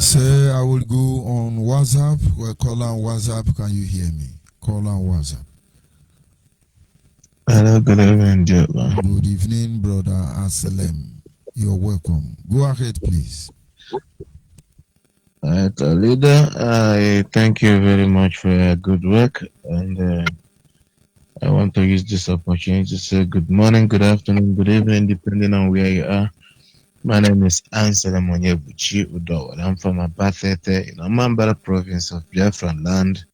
Say I will go on WhatsApp. Well, call on WhatsApp. Can you hear me? Call on WhatsApp. Hello, good evening, dear. Good evening, brother Asalem. You're welcome. Go ahead, please. Leader, I thank you very much for your good work, and I want to use this opportunity to say good morning, good afternoon, good evening, depending on where you are. My name is Anselm Onyebuchi Udo. I'm from Abatete in Amambara province of Biafra land,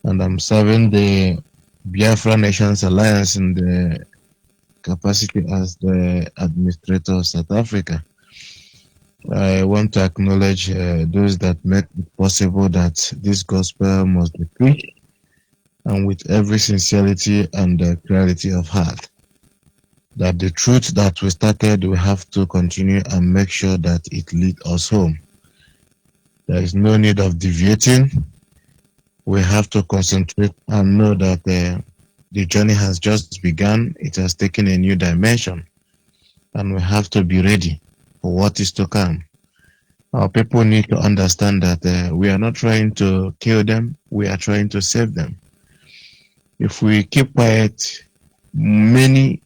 and I'm serving the Biafra Nations Alliance in the capacity as the administrator of South Africa. I want to acknowledge those that make it possible that this gospel must be preached, and with every sincerity and clarity of heart, that the truth that we started, we have to continue and make sure that it leads us home. There is no need of deviating. We have to concentrate and know that the journey has just begun. It has taken a new dimension, and we have to be ready for what is to come. Our people need to understand that we are not trying to kill them, we are trying to save them. If we keep quiet, many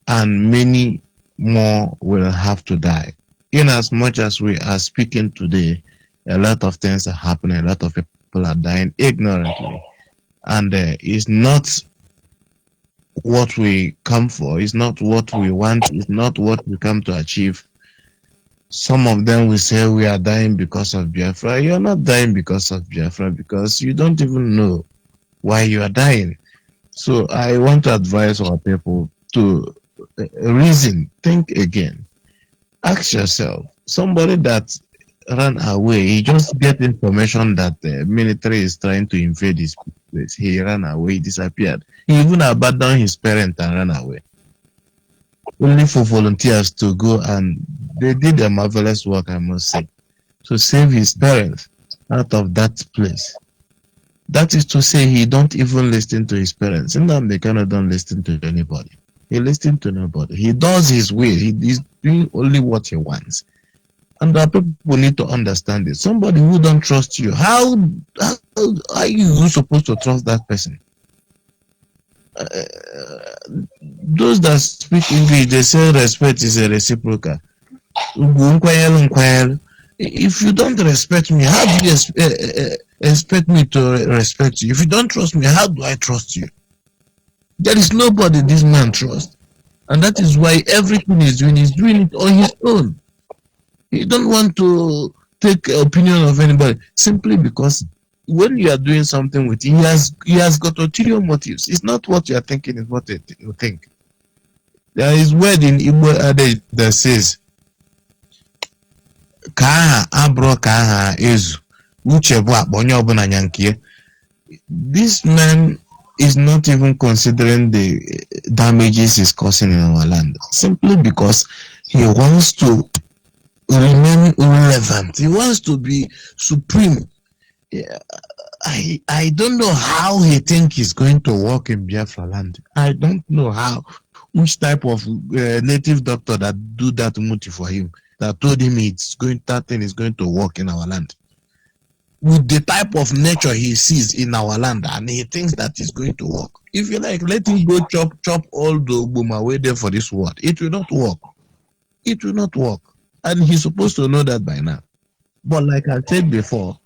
and many more will have to die. In as much as we are speaking today, a lot of things are happening, a lot of people are dying ignorantly. And it's not what we come for, it's not what we want, it's not what we come to achieve. Some of them will say we are dying because of Biafra. You're not dying because of Biafra, because you don't even know why you are dying. So I want to advise our people to reason, think again. Ask yourself, somebody that ran away, he just get information that the military is trying to invade his place. He ran away, he disappeared. He even abandoned his parents and ran away. Only for volunteers to go, and they did a marvelous work, I must say, to save his parents out of that place. That is to say, he don't even listen to his parents. Nnamdi Kanu don't listen to anybody. He listens to nobody. He does his will. He is doing only what he wants. And our people need to understand it. Somebody who don't trust you, how are you supposed to trust that person? Those that speak English, they say respect is a reciprocal. If you don't respect me, how do you expect me to respect you? If you don't trust me, how do I trust you? There is nobody this man trusts. And that is why everything he's doing it on his own. He don't want to take opinion of anybody, simply because when you are doing something with him, he has got ulterior motives. It's not what you are thinking, it's what you think. There is word in Igbo adage that says, Kaha abro kaha ezu. This man is not even considering the damages he's causing in our land, simply because he wants to remain relevant. He wants to be supreme. I don't know how he thinks he's going to work in Biafra land. I don't know how. Which type of native doctor that do that muti for him, that told him that thing is going to work in our land. With the type of nature he sees in our land, and he thinks that is going to work. If you like, let him go chop all the Ogboma way there for this world. It will not work. It will not work. And he's supposed to know that by now. But like I said before,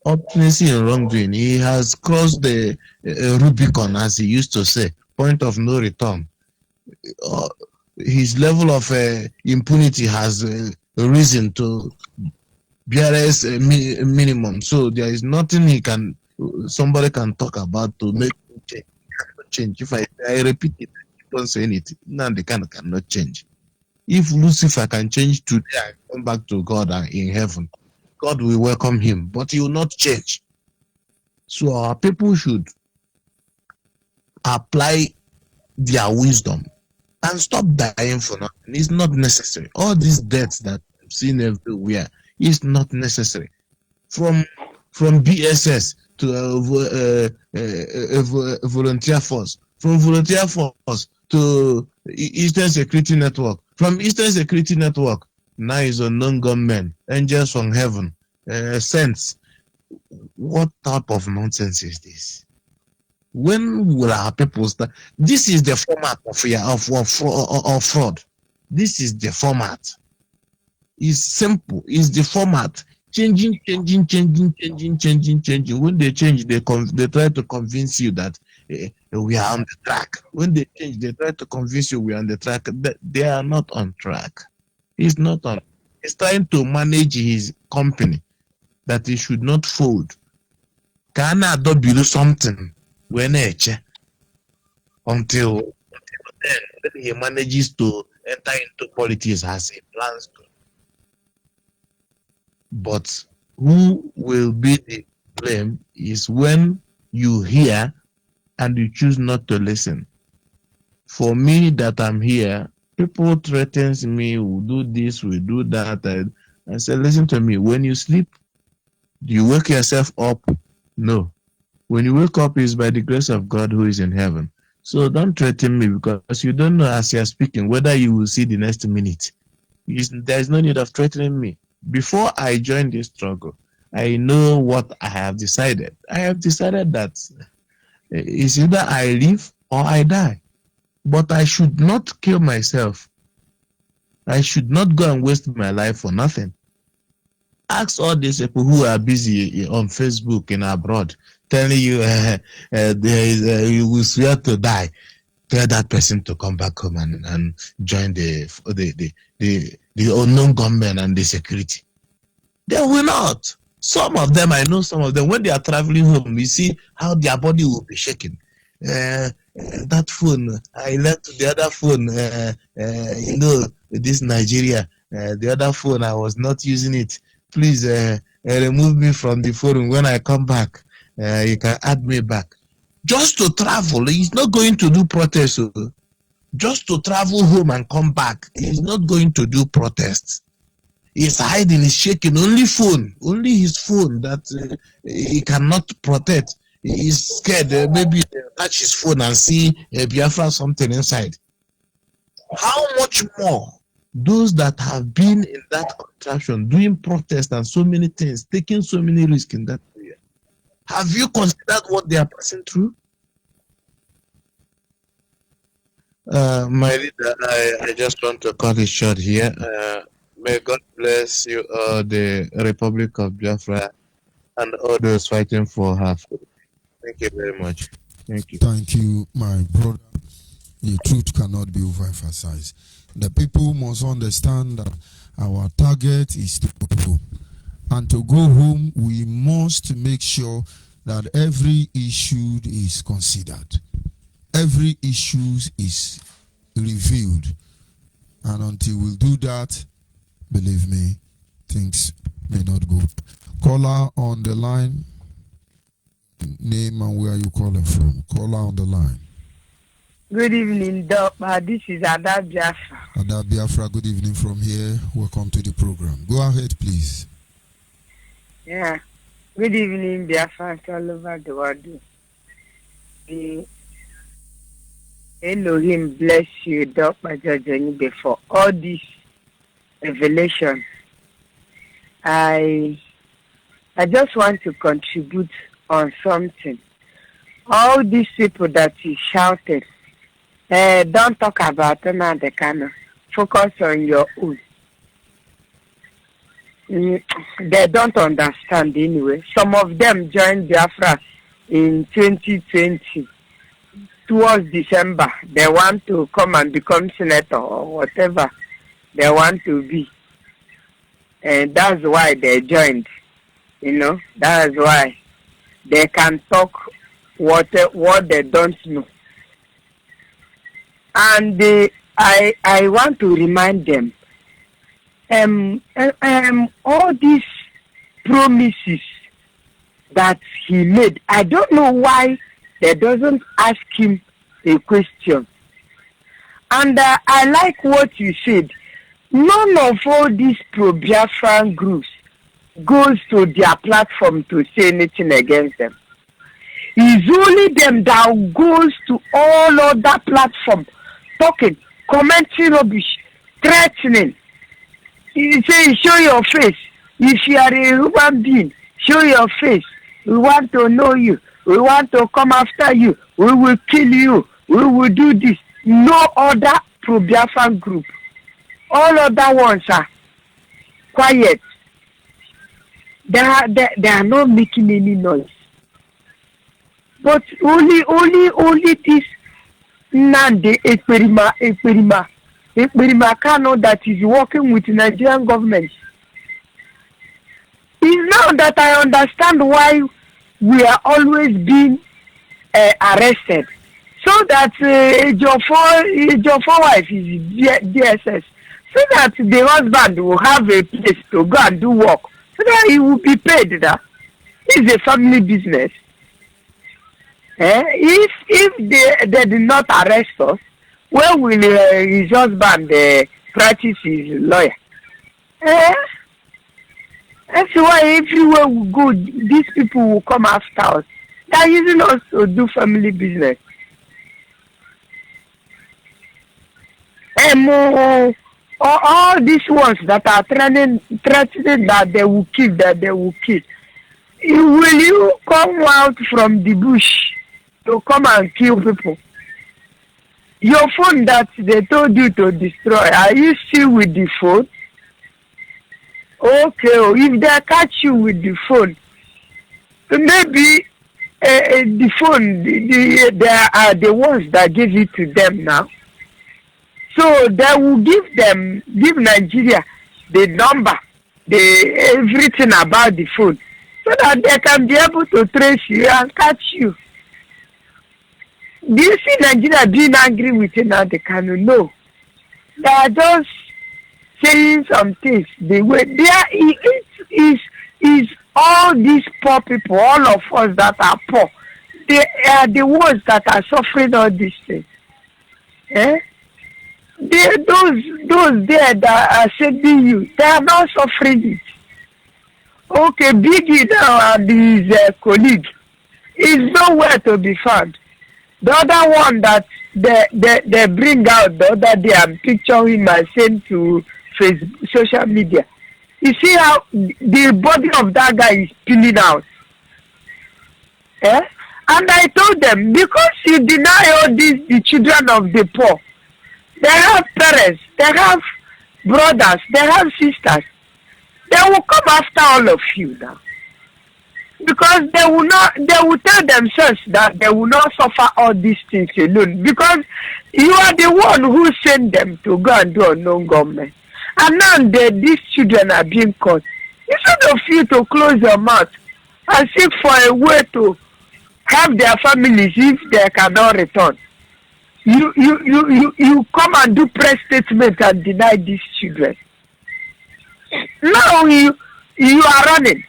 obstinacy and wrongdoing, he has crossed the Rubicon, as he used to say, point of no return. His level of impunity has risen to BRS minimum. So there is nothing somebody can talk about to make change. If I repeat it, I don't say anything. Nnamdi Kanu cannot change. If Lucifer can change today and come back to God in heaven, God will welcome him, but he will not change. So our people should apply their wisdom and stop dying for nothing. It's not necessary. All these deaths that I've seen everywhere is not necessary. From BSS to volunteer force, from volunteer force to Eastern Security Network, from Eastern Security Network, Now is unknown gunmen, angels from heaven, saints. What type of nonsense is this? When will our people start? This is the format of fraud. This is the format. It's simple. It's the format. Changing. When they change, they try to convince you that we are on the track. When they change, they try to convince you we are on the track. They are not on track. He's not on. He's trying to manage his company that he should not fold. Can I do something when until then he manages to enter into politics as he plans to. But who will be the blame is when you hear and you choose not to listen. For me that I'm here, people threatens me, will do this, will do that. I say, listen to me. When you sleep, do you wake yourself up? No. When you wake up, it's by the grace of God who is in heaven. So don't threaten me because you don't know as you're speaking whether you will see the next minute. There's no need of threatening me. Before I joined this struggle, I know what I have decided. I have decided that it's either I live or I die. But I should not kill myself. I should not go and waste my life for nothing. Ask all these people who are busy on Facebook and abroad, telling you you will swear to die. Tell that person to come back home and join the unknown gunmen and the security. They will not. Some of them, I know some of them, when they are traveling home, you see how their body will be shaking. That phone, I left the other phone, this Nigeria, the other phone, I was not using it. Please remove me from the phone. When I come back, you can add me back. Just to travel, he's not going to do protest. Just to travel home and come back, he's not going to do protests. He's hiding, he's shaking, only his phone that he cannot protect. He's scared, maybe touch his phone and see Biafra something inside. How much more those that have been in that contraction, doing protests and so many things, taking so many risks in that area? Have you considered what they are passing through? My leader, I just want to cut it short here. May God bless you, the Republic of Biafra, and all those fighting for her. Thank you very much. Thank you. Thank you, my brother. The truth cannot be overemphasized. The people must understand that our target is to go home. And to go home, we must make sure that every issue is considered. Every issue is reviewed. And until we do that, believe me, things may not go. Caller on the line. Name and where you calling from. Caller on the line. Good evening, Doctor. This is Ada Biafra. Ada Biafra, good evening from here. Welcome to the program. Go ahead, please. Yeah. Good evening, Biafra, all over the world. The Elohim bless you, Dr. Jajanibe, for all this revelation. I just want to contribute on something. All these people that you shouted, don't talk about them at the camera. Focus on your own. They don't understand anyway. Some of them joined Biafra in 2020. Towards December, they want to come and become senator or whatever they want to be. And that's why they joined. That's why they can talk what they don't know. And I want to remind them, all these promises that he made, I don't know why they doesn't ask him a question. And I like what you said. None of all these pro-Biafran groups goes to their platform to say anything against them. It's only them that goes to all other platforms, talking, commenting rubbish, threatening. You say, show your face. If you are a human being, show your face. We want to know you. We want to come after you. We will kill you. We will do this. No other pro-Biafran group. All other ones are quiet. They are not making any noise. But only this Nande Ekperima Kano that is working with the Nigerian government. It's now that I understand why we are always being arrested. So that your wife is DSS. So that the husband will have a place to go and do work. So that he will be paid. It's a family business. If they did not arrest us, where will his husband practice his lawyer? That's why everywhere we go, these people will come after us. They are using us to do family business. All these ones that are threatening that they will kill, will you come out from the bush to come and kill people? Your phone that they told you to destroy, are you still with the phone? Okay, if they catch you with the phone, maybe the phone, they are the ones that give it to them now. So they will give Nigeria the number, everything about the phone, so that they can be able to trace you and catch you. Do you see Nigeria being angry with you now? They can know. They are just saying some things. The way it is all these poor people, all of us that are poor, they are the ones that are suffering all these things. Those there that are sending you, they are not suffering it. Okay, Biggie now and his colleague is nowhere to be found. The other one that they bring out the other day and picture him and send to Facebook, social media. You see how the body of that guy is peeling out. And I told them, because you deny all these, the children of the poor, they have parents, they have brothers, they have sisters. They will come after all of you now. Because they will tell themselves that they will not suffer all these things alone. Because you are the one who sent them to go and do unknown government. And now these children are being caught. Instead of you to close your mouth and seek for a way to help their families if they cannot return, you come and do press statement and deny these children. Now you are running.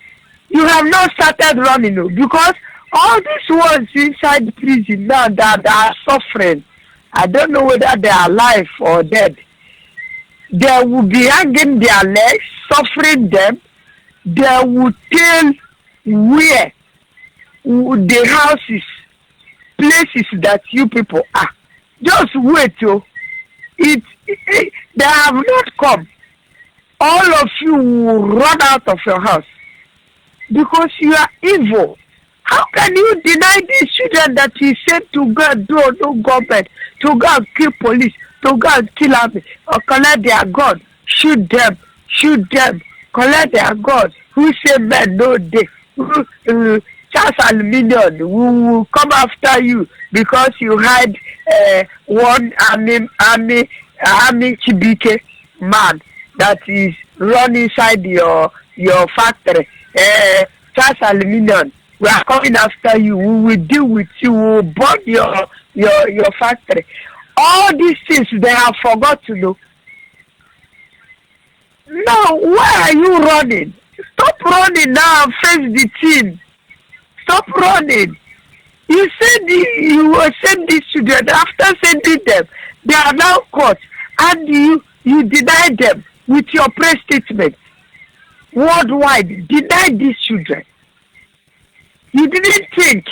You have not started running, because all these ones inside prison now that are suffering, I don't know whether they are alive or dead. They will be hanging their legs, suffering them. They will tell where the houses, places that you people are. Just wait, they have not come. All of you will run out of your house because you are evil. How can you deny these children that you sent to go and do no government, to go and kill police, to go and kill army, or collect their gun, shoot them, collect their gun? Who say men no day? Charles Aluminium will come after you because you had one army Chibike man that is run inside your factory. Charles Aluminium, we are coming after you. We will deal with you. We will burn your factory. All these things they have forgot to know. Now, why are you running? Stop running now and face the team. Stop running. You said you will send these children. After sending them, they are now caught, and you deny them with your press statement. Worldwide, deny these children. You didn't think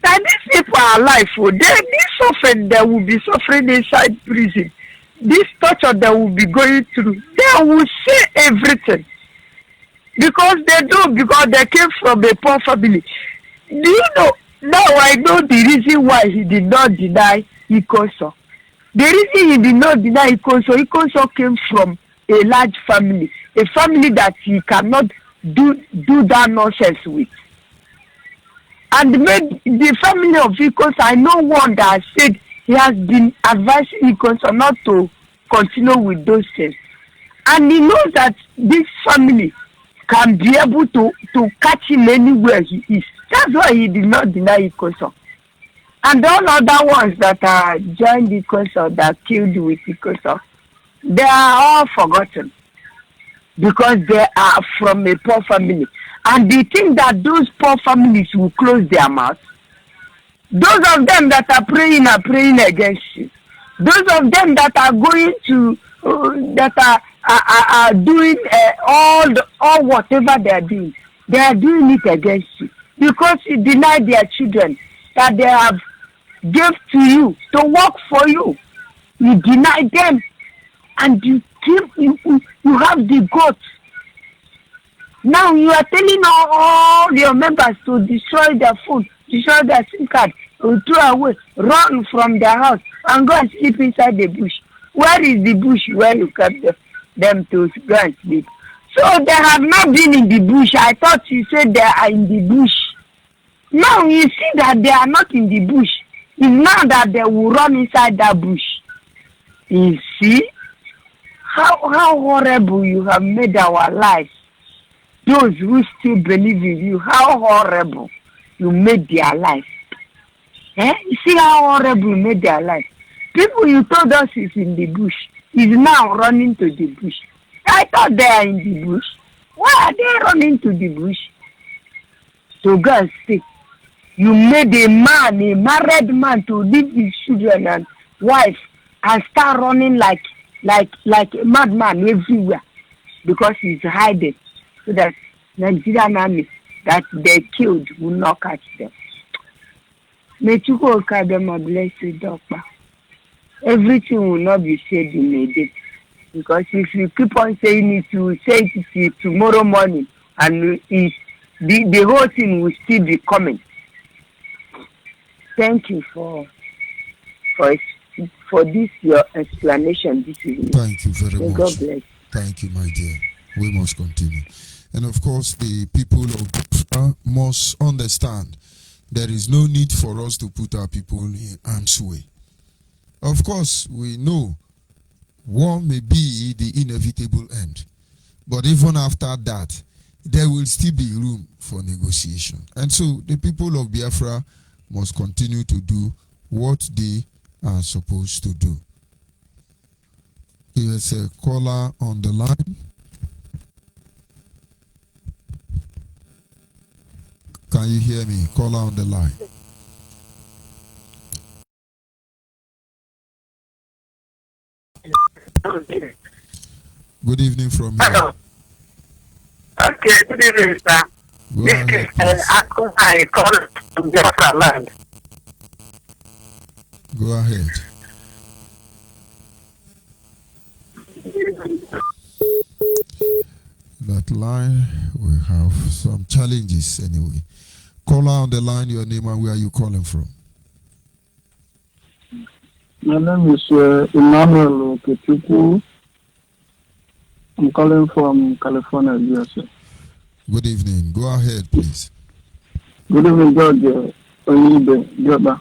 that these people are alive. They suffering. They will be suffering inside prison. this torture they will be going through, they will say everything. Because they came from a poor family. Do you know, now I know the reason why he did not deny Ikoso. The reason he did not deny Ikoso came from a large family, a family that he cannot do that nonsense with. And the family of Ikoso, I know one that said he has been advising Ikoso not to continue with those things. And he knows that this family can be able to catch him anywhere he is. That's why he did not deny Ikoso. And all other ones that are joined Ikoso, that killed with Ikoso, they are all forgotten because they are from a poor family. And they think that those poor families will close their mouths. Those of them that are praying against you. Those of them that are going to, that are doing all whatever they are doing it against you. Because you deny their children that they have gave to you to work for you. You deny them and you have the guts. Now you are telling all your members to destroy their phone, destroy their SIM card, throw away, run from their house and go and sleep inside the bush. Where is the bush where you kept them to go and sleep? So they have not been in the bush. I thought you said they are in the bush. Now you see that they are not in the bush. It's now that they will run inside that bush. You see how horrible you have made our lives. Those who still believe in you, how horrible you made their life. You see how horrible you made their life. People you told us is in the bush is now running to the bush. I thought they are in the bush. Why are they running to the bush? So God say, you made a married man to leave his children and wife and start running like a madman everywhere because he's hiding so that Nigerian army that they killed will not catch them. May Chukwu Okadema bless you, doctor. Everything will not be said in a day. Because if you keep on saying it, you will say it till tomorrow morning and the whole thing will still be coming. Thank you for this your explanation this evening. Thank you very much. God bless. Thank you, my dear. We must continue. And of course, the people of Biafra must understand there is no need for us to put our people in harm's way. Of course, we know war may be the inevitable end. But even after that, there will still be room for negotiation. And so the people of Biafra must continue to do what they are supposed to do. Here's a caller on the line. Can you hear me? Caller on the line. Good evening from here. Hello. Okay, good evening, sir. Go This ahead, is I call from Biafra land. Go ahead. That line will have some challenges anyway. Caller on the line, your name and where are you calling from? My name is Emmanuel Okechukwu. I'm calling from California, USA. Good evening. Go ahead, please. Good evening, George. Oyibe,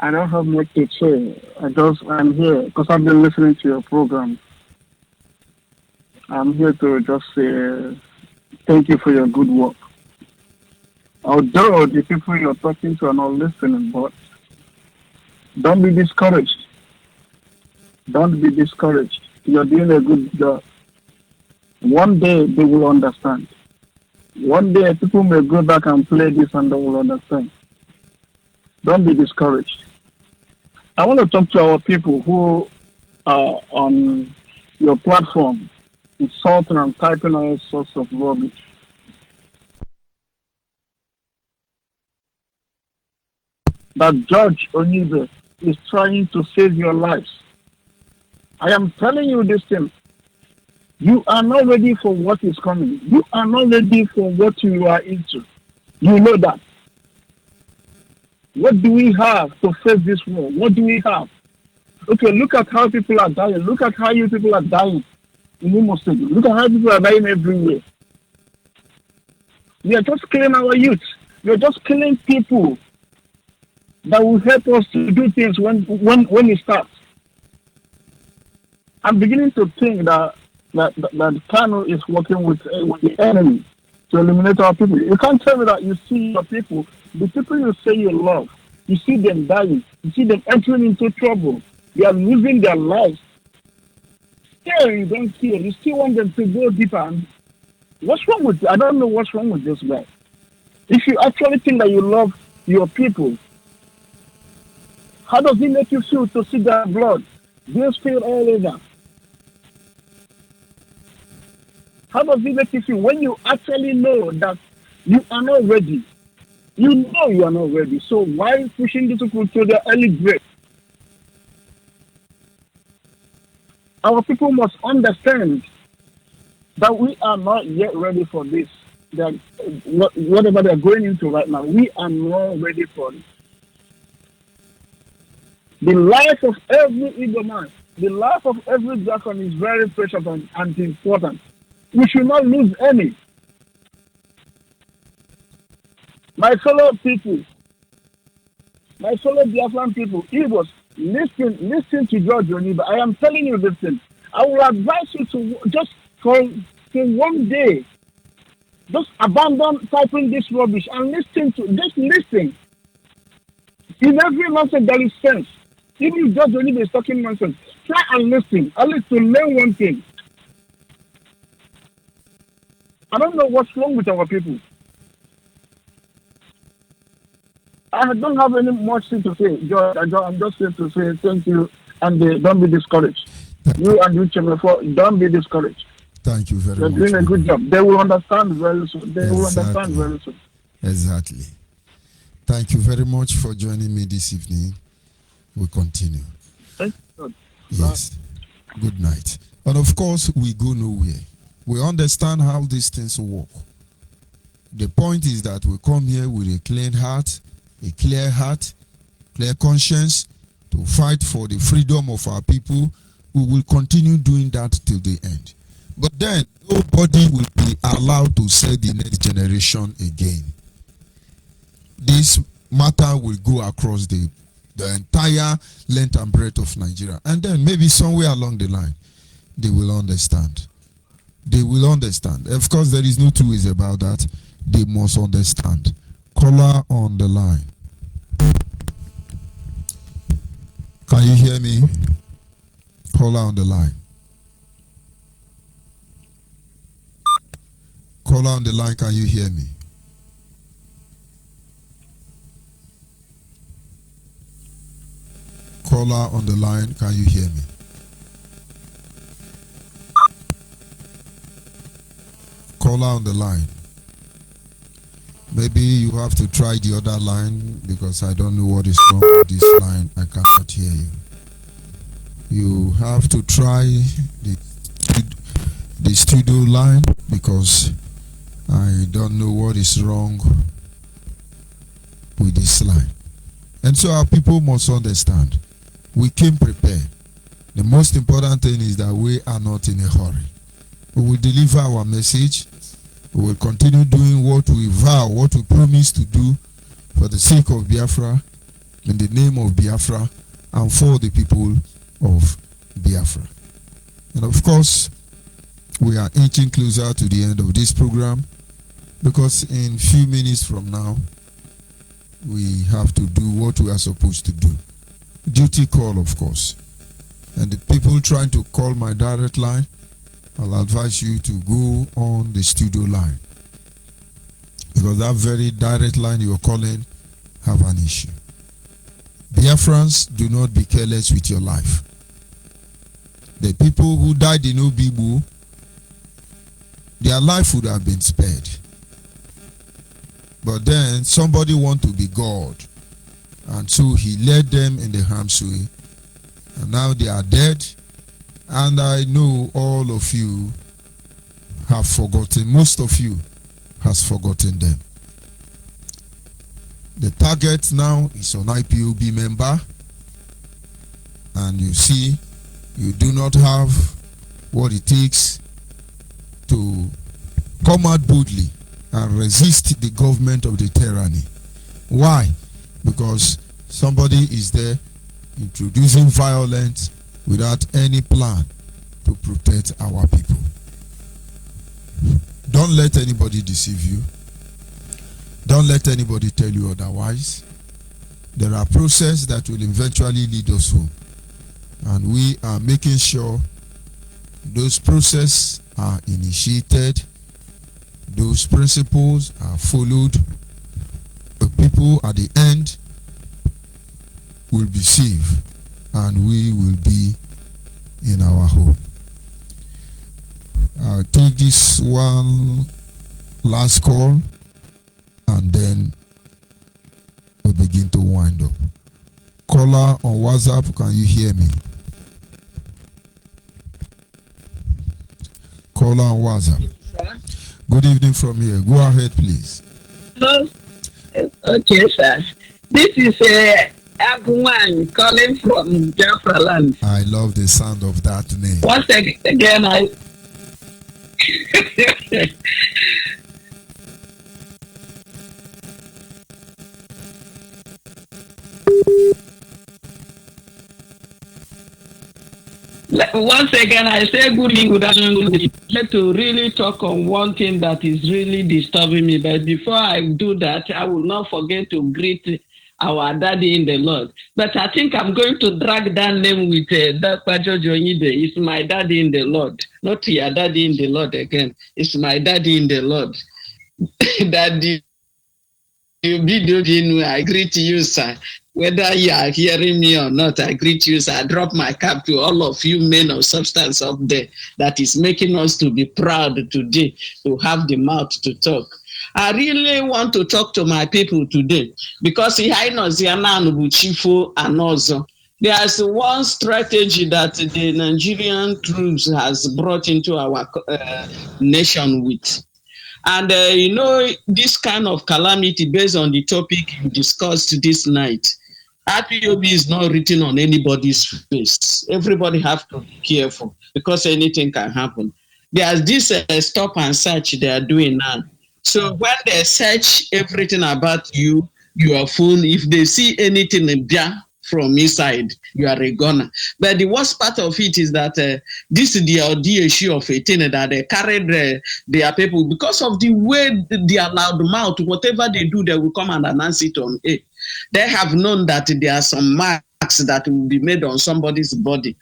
I don't have much to say. I'm here because I've been listening to your program. I'm here to just say thank you for your good work. Although the people you're talking to are not listening, but don't be discouraged. Don't be discouraged. You're doing a good job. One day they will understand. One day people may go back and play this and they will understand. Don't be discouraged. I want to talk to our people who are on your platform, insulting and typing all sorts of rubbish. that George Onibe is trying to save your lives. I am telling you this thing. You are not ready for what is coming. You are not ready for what you are into. You know that. What do we have to face this war? What do we have? Okay, look at how people are dying. Look at how you people are dying in Imo State. Look at how people are dying everywhere. We are just killing our youth. We are just killing people that will help us to do things when it starts. I'm beginning to think that Kano is working with the enemy to eliminate our people. You can't tell me that you see your people, the people you say you love, you see them dying, you see them entering into trouble, they are losing their lives. Still, you don't care. You still want them to go deeper. And what's wrong with? I don't know what's wrong with this guy. If you actually think that you love your people, how does it make you feel to see their blood being spilled all over? How does it make you feel when you actually know that you are not ready? You know you are not ready. So why pushing these people to the early grave? Our people must understand that we are not yet ready for this. That whatever they're going into right now, we are not ready for it. The life of every Igbo man, the life of every Jackson is very precious and important. We should not lose any. My fellow people, my fellow Biafran people, Igbos, listen to George Onibe. I am telling you this thing. I will advise you to just for one day, just abandon typing this rubbish and listen. In every nonsense there is sense. Even if George Onibe is talking nonsense, try and listen. At least to learn one thing. I don't know what's wrong with our people. I don't have any much thing to say, George. I'm just here to say thank you and don't be discouraged. You and you, Chemefo, don't be discouraged. Thank you very You're much. doing a good job. They will understand very soon. Will understand very soon. Exactly. Thank you very much for joining me this evening. We continue. Thank you. Yes. Good night. And of course, we go nowhere. We understand how these things work. The point is that we come here with a clean heart, a clear heart, clear conscience to fight for the freedom of our people. We will continue doing that till the end. But then, nobody will be allowed to sell the next generation again. This matter will go across the entire length and breadth of Nigeria. And then maybe somewhere along the line, they will understand. They will understand. Of course, there is no two ways about that. They must understand. Caller on the line. Can you hear me? Caller on the line. Caller on the line, can you hear me? Caller on the line, can you hear me? Caller on the line. Maybe you have to try the other line because I don't know what is wrong with this line. I cannot hear you. You have to try the studio line because I don't know what is wrong with this line. And so our people must understand. We came prepared. The most important thing is that we are not in a hurry. We will deliver our message. We will continue doing what we vow, what we promise to do for the sake of Biafra, in the name of Biafra, and for the people of Biafra. And of course, we are inching closer to the end of this program because in few minutes from now, we have to do what we are supposed to do. Duty call, of course. And the people trying to call my direct line, I'll advise you to go on the studio line because that very direct line you're calling have an issue. Biafrans, do not be careless with your life. The people who died in Obibu, their life would have been spared. But then somebody want to be God And so he led them in the harm's way. And now they are dead. And I know all of you have forgotten, most of you has forgotten them. The target now is an IPOB member. And you see, you do not have what it takes to come out boldly and resist the government of the tyranny. Why? Because somebody is there introducing violence without any plan to protect our people. Don't let anybody deceive you. Don't let anybody tell you otherwise. There are processes that will eventually lead us home. And we are making sure those processes are initiated, those principles are followed. The people at the end will be saved, and we will be in our home. I'll take this one last call, and then we'll begin to wind up. Caller on WhatsApp, can you hear me? Caller on WhatsApp. Good evening from here. Go ahead, please. Hello. Okay, sir. This is Aguman calling from Biafra land. I love the sound of that name. Once again, once again, I say good evening. I'd like to really talk on one thing that is really disturbing me. But before I do that, I will not forget to greet our daddy in the Lord. But I think I'm going to drag that name with Dr. Joyide. It's my daddy in the Lord. Not your daddy in the Lord again. It's my daddy in the Lord. Daddy, I greet you, sir. Whether you are hearing me or not, I greet you, sir. I drop my cap to all of you men of substance up there that is making us to be proud today to have the mouth to talk. I really want to talk to my people today because there's one strategy that the Nigerian troops has brought into our nation with. And this kind of calamity based on the topic we discussed this night, IPOB is not written on anybody's face. Everybody have to be careful because anything can happen. There's this stop and search they are doing now. So when they search everything about you, your phone, if they see anything from inside, you are a gunner. But the worst part of it is that this is the issue of a thing that they carried their people because of the way they are loud mouth. Whatever they do, they will come and announce it on air. They have known that there are some marks that will be made on somebody's body.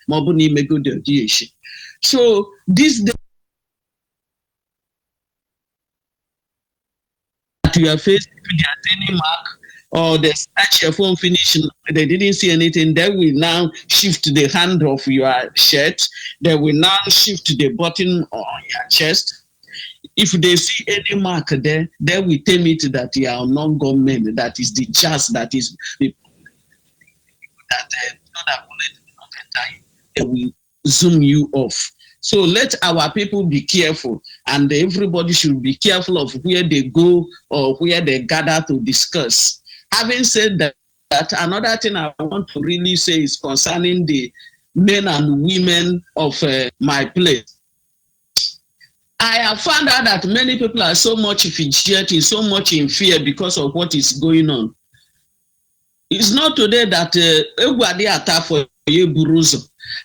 So this to your face, if there's any mark or they touch your phone finish, they didn't see anything, they will now shift the hand of your shirt. They will now shift the button on your chest. If they see any mark there, they will tell me that you are non-government. That is the chance that is that they will zoom you off. So let our people be careful, and everybody should be careful of where they go or where they gather to discuss. Having said that, another thing I want to really say is concerning the men and women of my place. I have found out that many people are so much fidgeting, so much in fear because of what is going on. It's not today that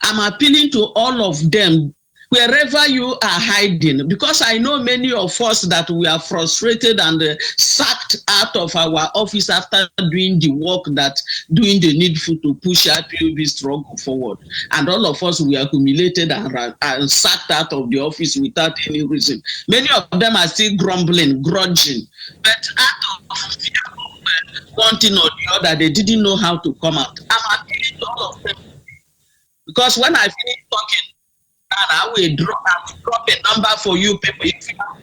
I'm appealing to all of them, wherever you are hiding, because I know many of us that we are frustrated and sacked out of our office after doing the work doing the needful to push our POB struggle forward. And all of us, we accumulated and sacked out of the office without any reason. Many of them are still grumbling, grudging. But out of fear of one thing or the other, they didn't know how to come out. I'm appealing to all of them. Because when I finish talking, and I will drop a number for you people. If you have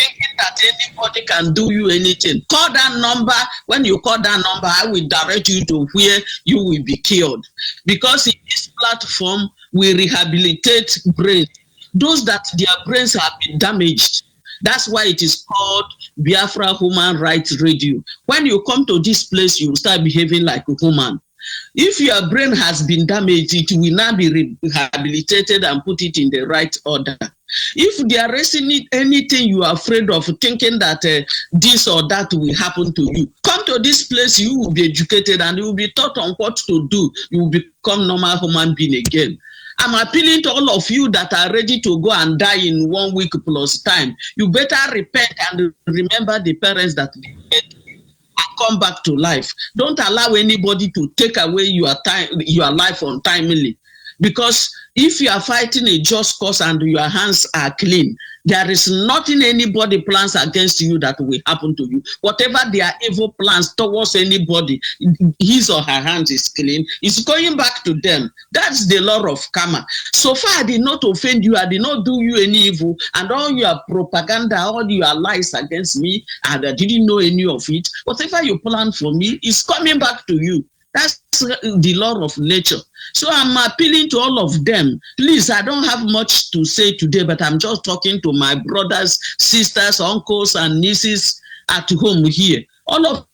thinking that anybody can do you anything. Call that number. When you call that number, I will direct you to where you will be cured. Because in this platform, we rehabilitate brains. Those that their brains have been damaged. That's why it is called Biafra Human Rights Radio. When you come to this place, you start behaving like a human. If your brain has been damaged, it will now be rehabilitated and put it in the right order. If there is anything you are afraid of, thinking that this or that will happen to you, come to this place, you will be educated and you will be taught on what to do. You will become normal human being again. I'm appealing to all of you that are ready to go and die in 1 week plus time. You better repent and remember the parents that died and come back to life. Don't allow anybody to take away your life untimely. Because if you are fighting a just cause and your hands are clean, there is nothing anybody plans against you that will happen to you. Whatever their evil plans towards anybody, his or her hands is clean, it's going back to them. That's the law of karma. So far, I did not offend you, I did not do you any evil, and all your propaganda, all your lies against me, and I didn't know any of it. Whatever you plan for me is coming back to you. That's the law of nature. So I'm appealing to all of them. Please, I don't have much to say today, but I'm just talking to my brothers, sisters, uncles, and nieces at home here. All of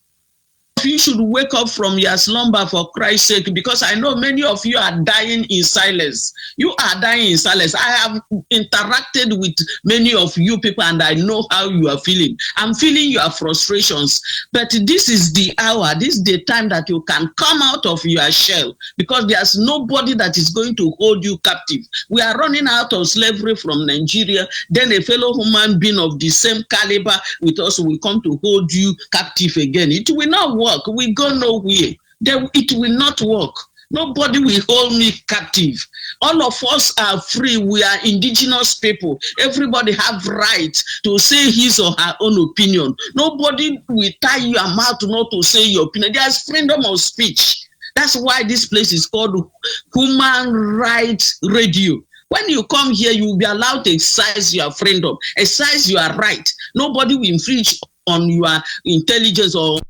you should wake up from your slumber for Christ's sake, because I know many of you are dying in silence. You are dying in silence. I have interacted with many of you people and I know how you are feeling. I'm feeling your frustrations, but this is the hour, this is the time that you can come out of your shell, because there's nobody that is going to hold you captive. We are running out of slavery from Nigeria, then a fellow human being of the same caliber with us will come to hold you captive again. It will not work. We go nowhere. It will not work. Nobody will hold me captive. All of us are free. We are indigenous people. Everybody have right to say his or her own opinion. Nobody will tie your mouth not to say your opinion. There's freedom of speech. That's why this place is called Human Rights Radio. When you come here, you will be allowed to exercise your freedom, exercise your right. Nobody will infringe on your intelligence or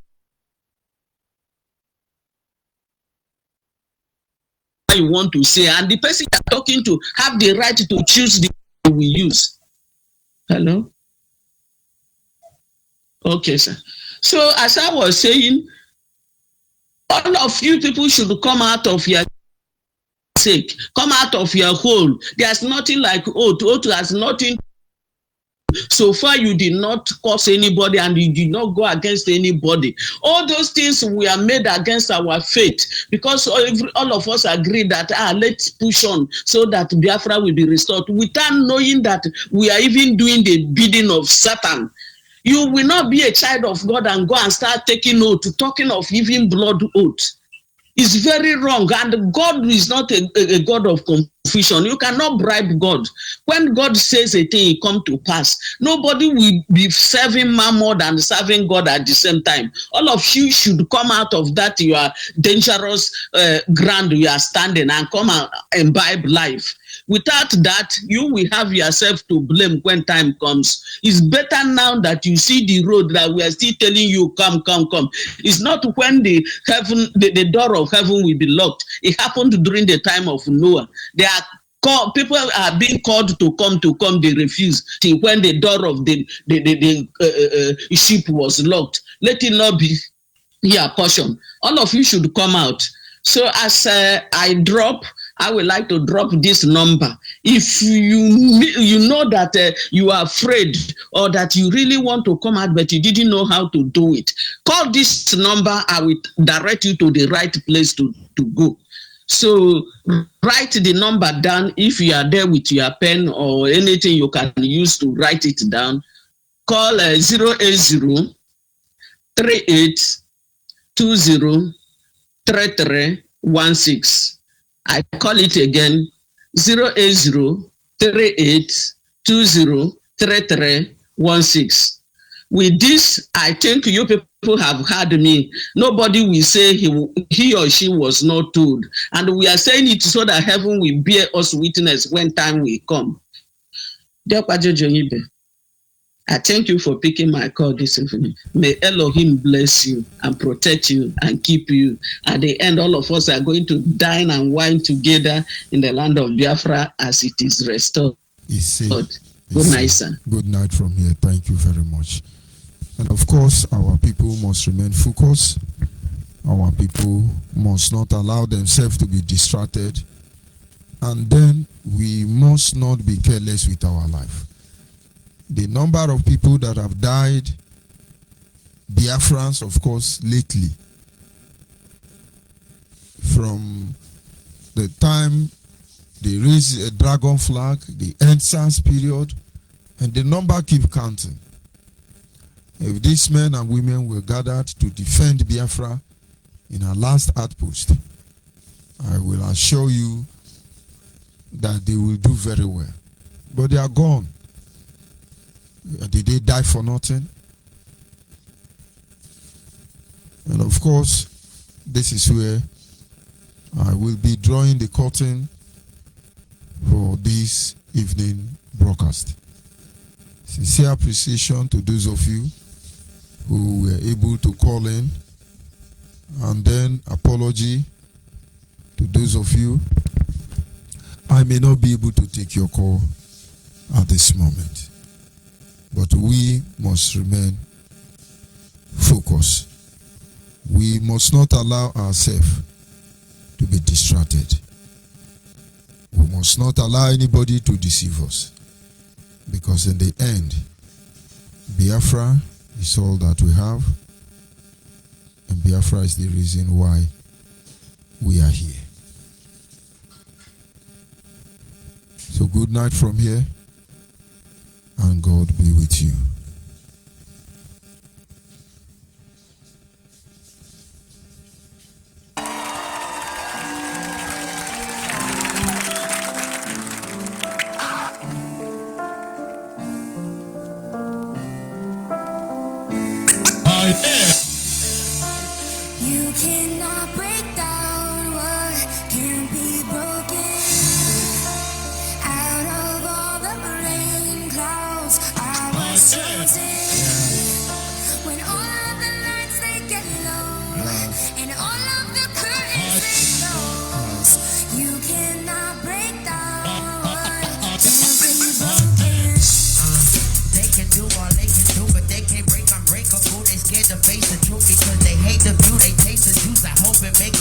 you want to say, and the person you're talking to have the right to choose the we use. Hello? Okay, sir. So as I was saying, all of you people should come out of your sake, come out of your hole. There's nothing like oath. Oath has nothing. So far, you did not cause anybody and you did not go against anybody. All those things we are made against our faith, because all of us agree that let's push on so that Biafra will be restored, without knowing that we are even doing the bidding of Satan. You will not be a child of God and go and start taking oath, talking of even blood oath. It's very wrong, and God is not a God of confusion. You cannot bribe God. When God says a thing, it comes to pass. Nobody will be serving man more than serving God at the same time. All of you should come out of that your dangerous ground you are standing and come and imbibe life. Without that, you will have yourself to blame when time comes. It's better now that you see the road that we are still telling you, come, come, come. It's not when the door of heaven will be locked. It happened during the time of Noah. People are being called to come, they refuse. Till when the door of the ship was locked. Let it not be your portion. All of you should come out. So as I would like to drop this number. If you know that you are afraid or that you really want to come out but you didn't know how to do it, call this number. I will direct you to the right place to go. So write the number down. If you are there with your pen or anything you can use to write it down, call 080 38 20 3316. I call it again, 080 38 20 3316. With this, I think you people have heard me. Nobody will say he or she was not told. And we are saying it so that heaven will bear us witness when time will come. I thank you for picking my call this evening. May Elohim bless you and protect you and keep you. At the end, all of us are going to dine and wine together in the land of Biafra as it is restored. Good night, sir. Good night from here. Thank you very much. And of course, our people must remain focused. Our people must not allow themselves to be distracted. And then we must not be careless with our life. The number of people that have died, Biafrans, of course, lately, from the time they raised a dragon flag, the EndSARS period, and the number keep counting. If these men and women were gathered to defend Biafra in our last outpost, I will assure you that they will do very well. But they are gone. Did they die for nothing? And of course, this is where I will be drawing the curtain for this evening broadcast. Sincere appreciation to those of you who were able to call in, and then apology to those of you. I may not be able to take your call at this moment, but we must remain focused. We must not allow ourselves to be distracted. We must not allow anybody to deceive us, because in the end, Biafra is all that we have, and Biafra is the reason why we are here. So good night from here, and God be with you. You cannot break down what can't be broken. Out of all the rain clouds, I was chosen. When all of the lights they get low, and all of the curtains they close, you cannot break down what can't be broken. They can do all they can do, but they can't break unbreakable. They scared to face the truth because they hate the view. They taste the juice. I hope it makes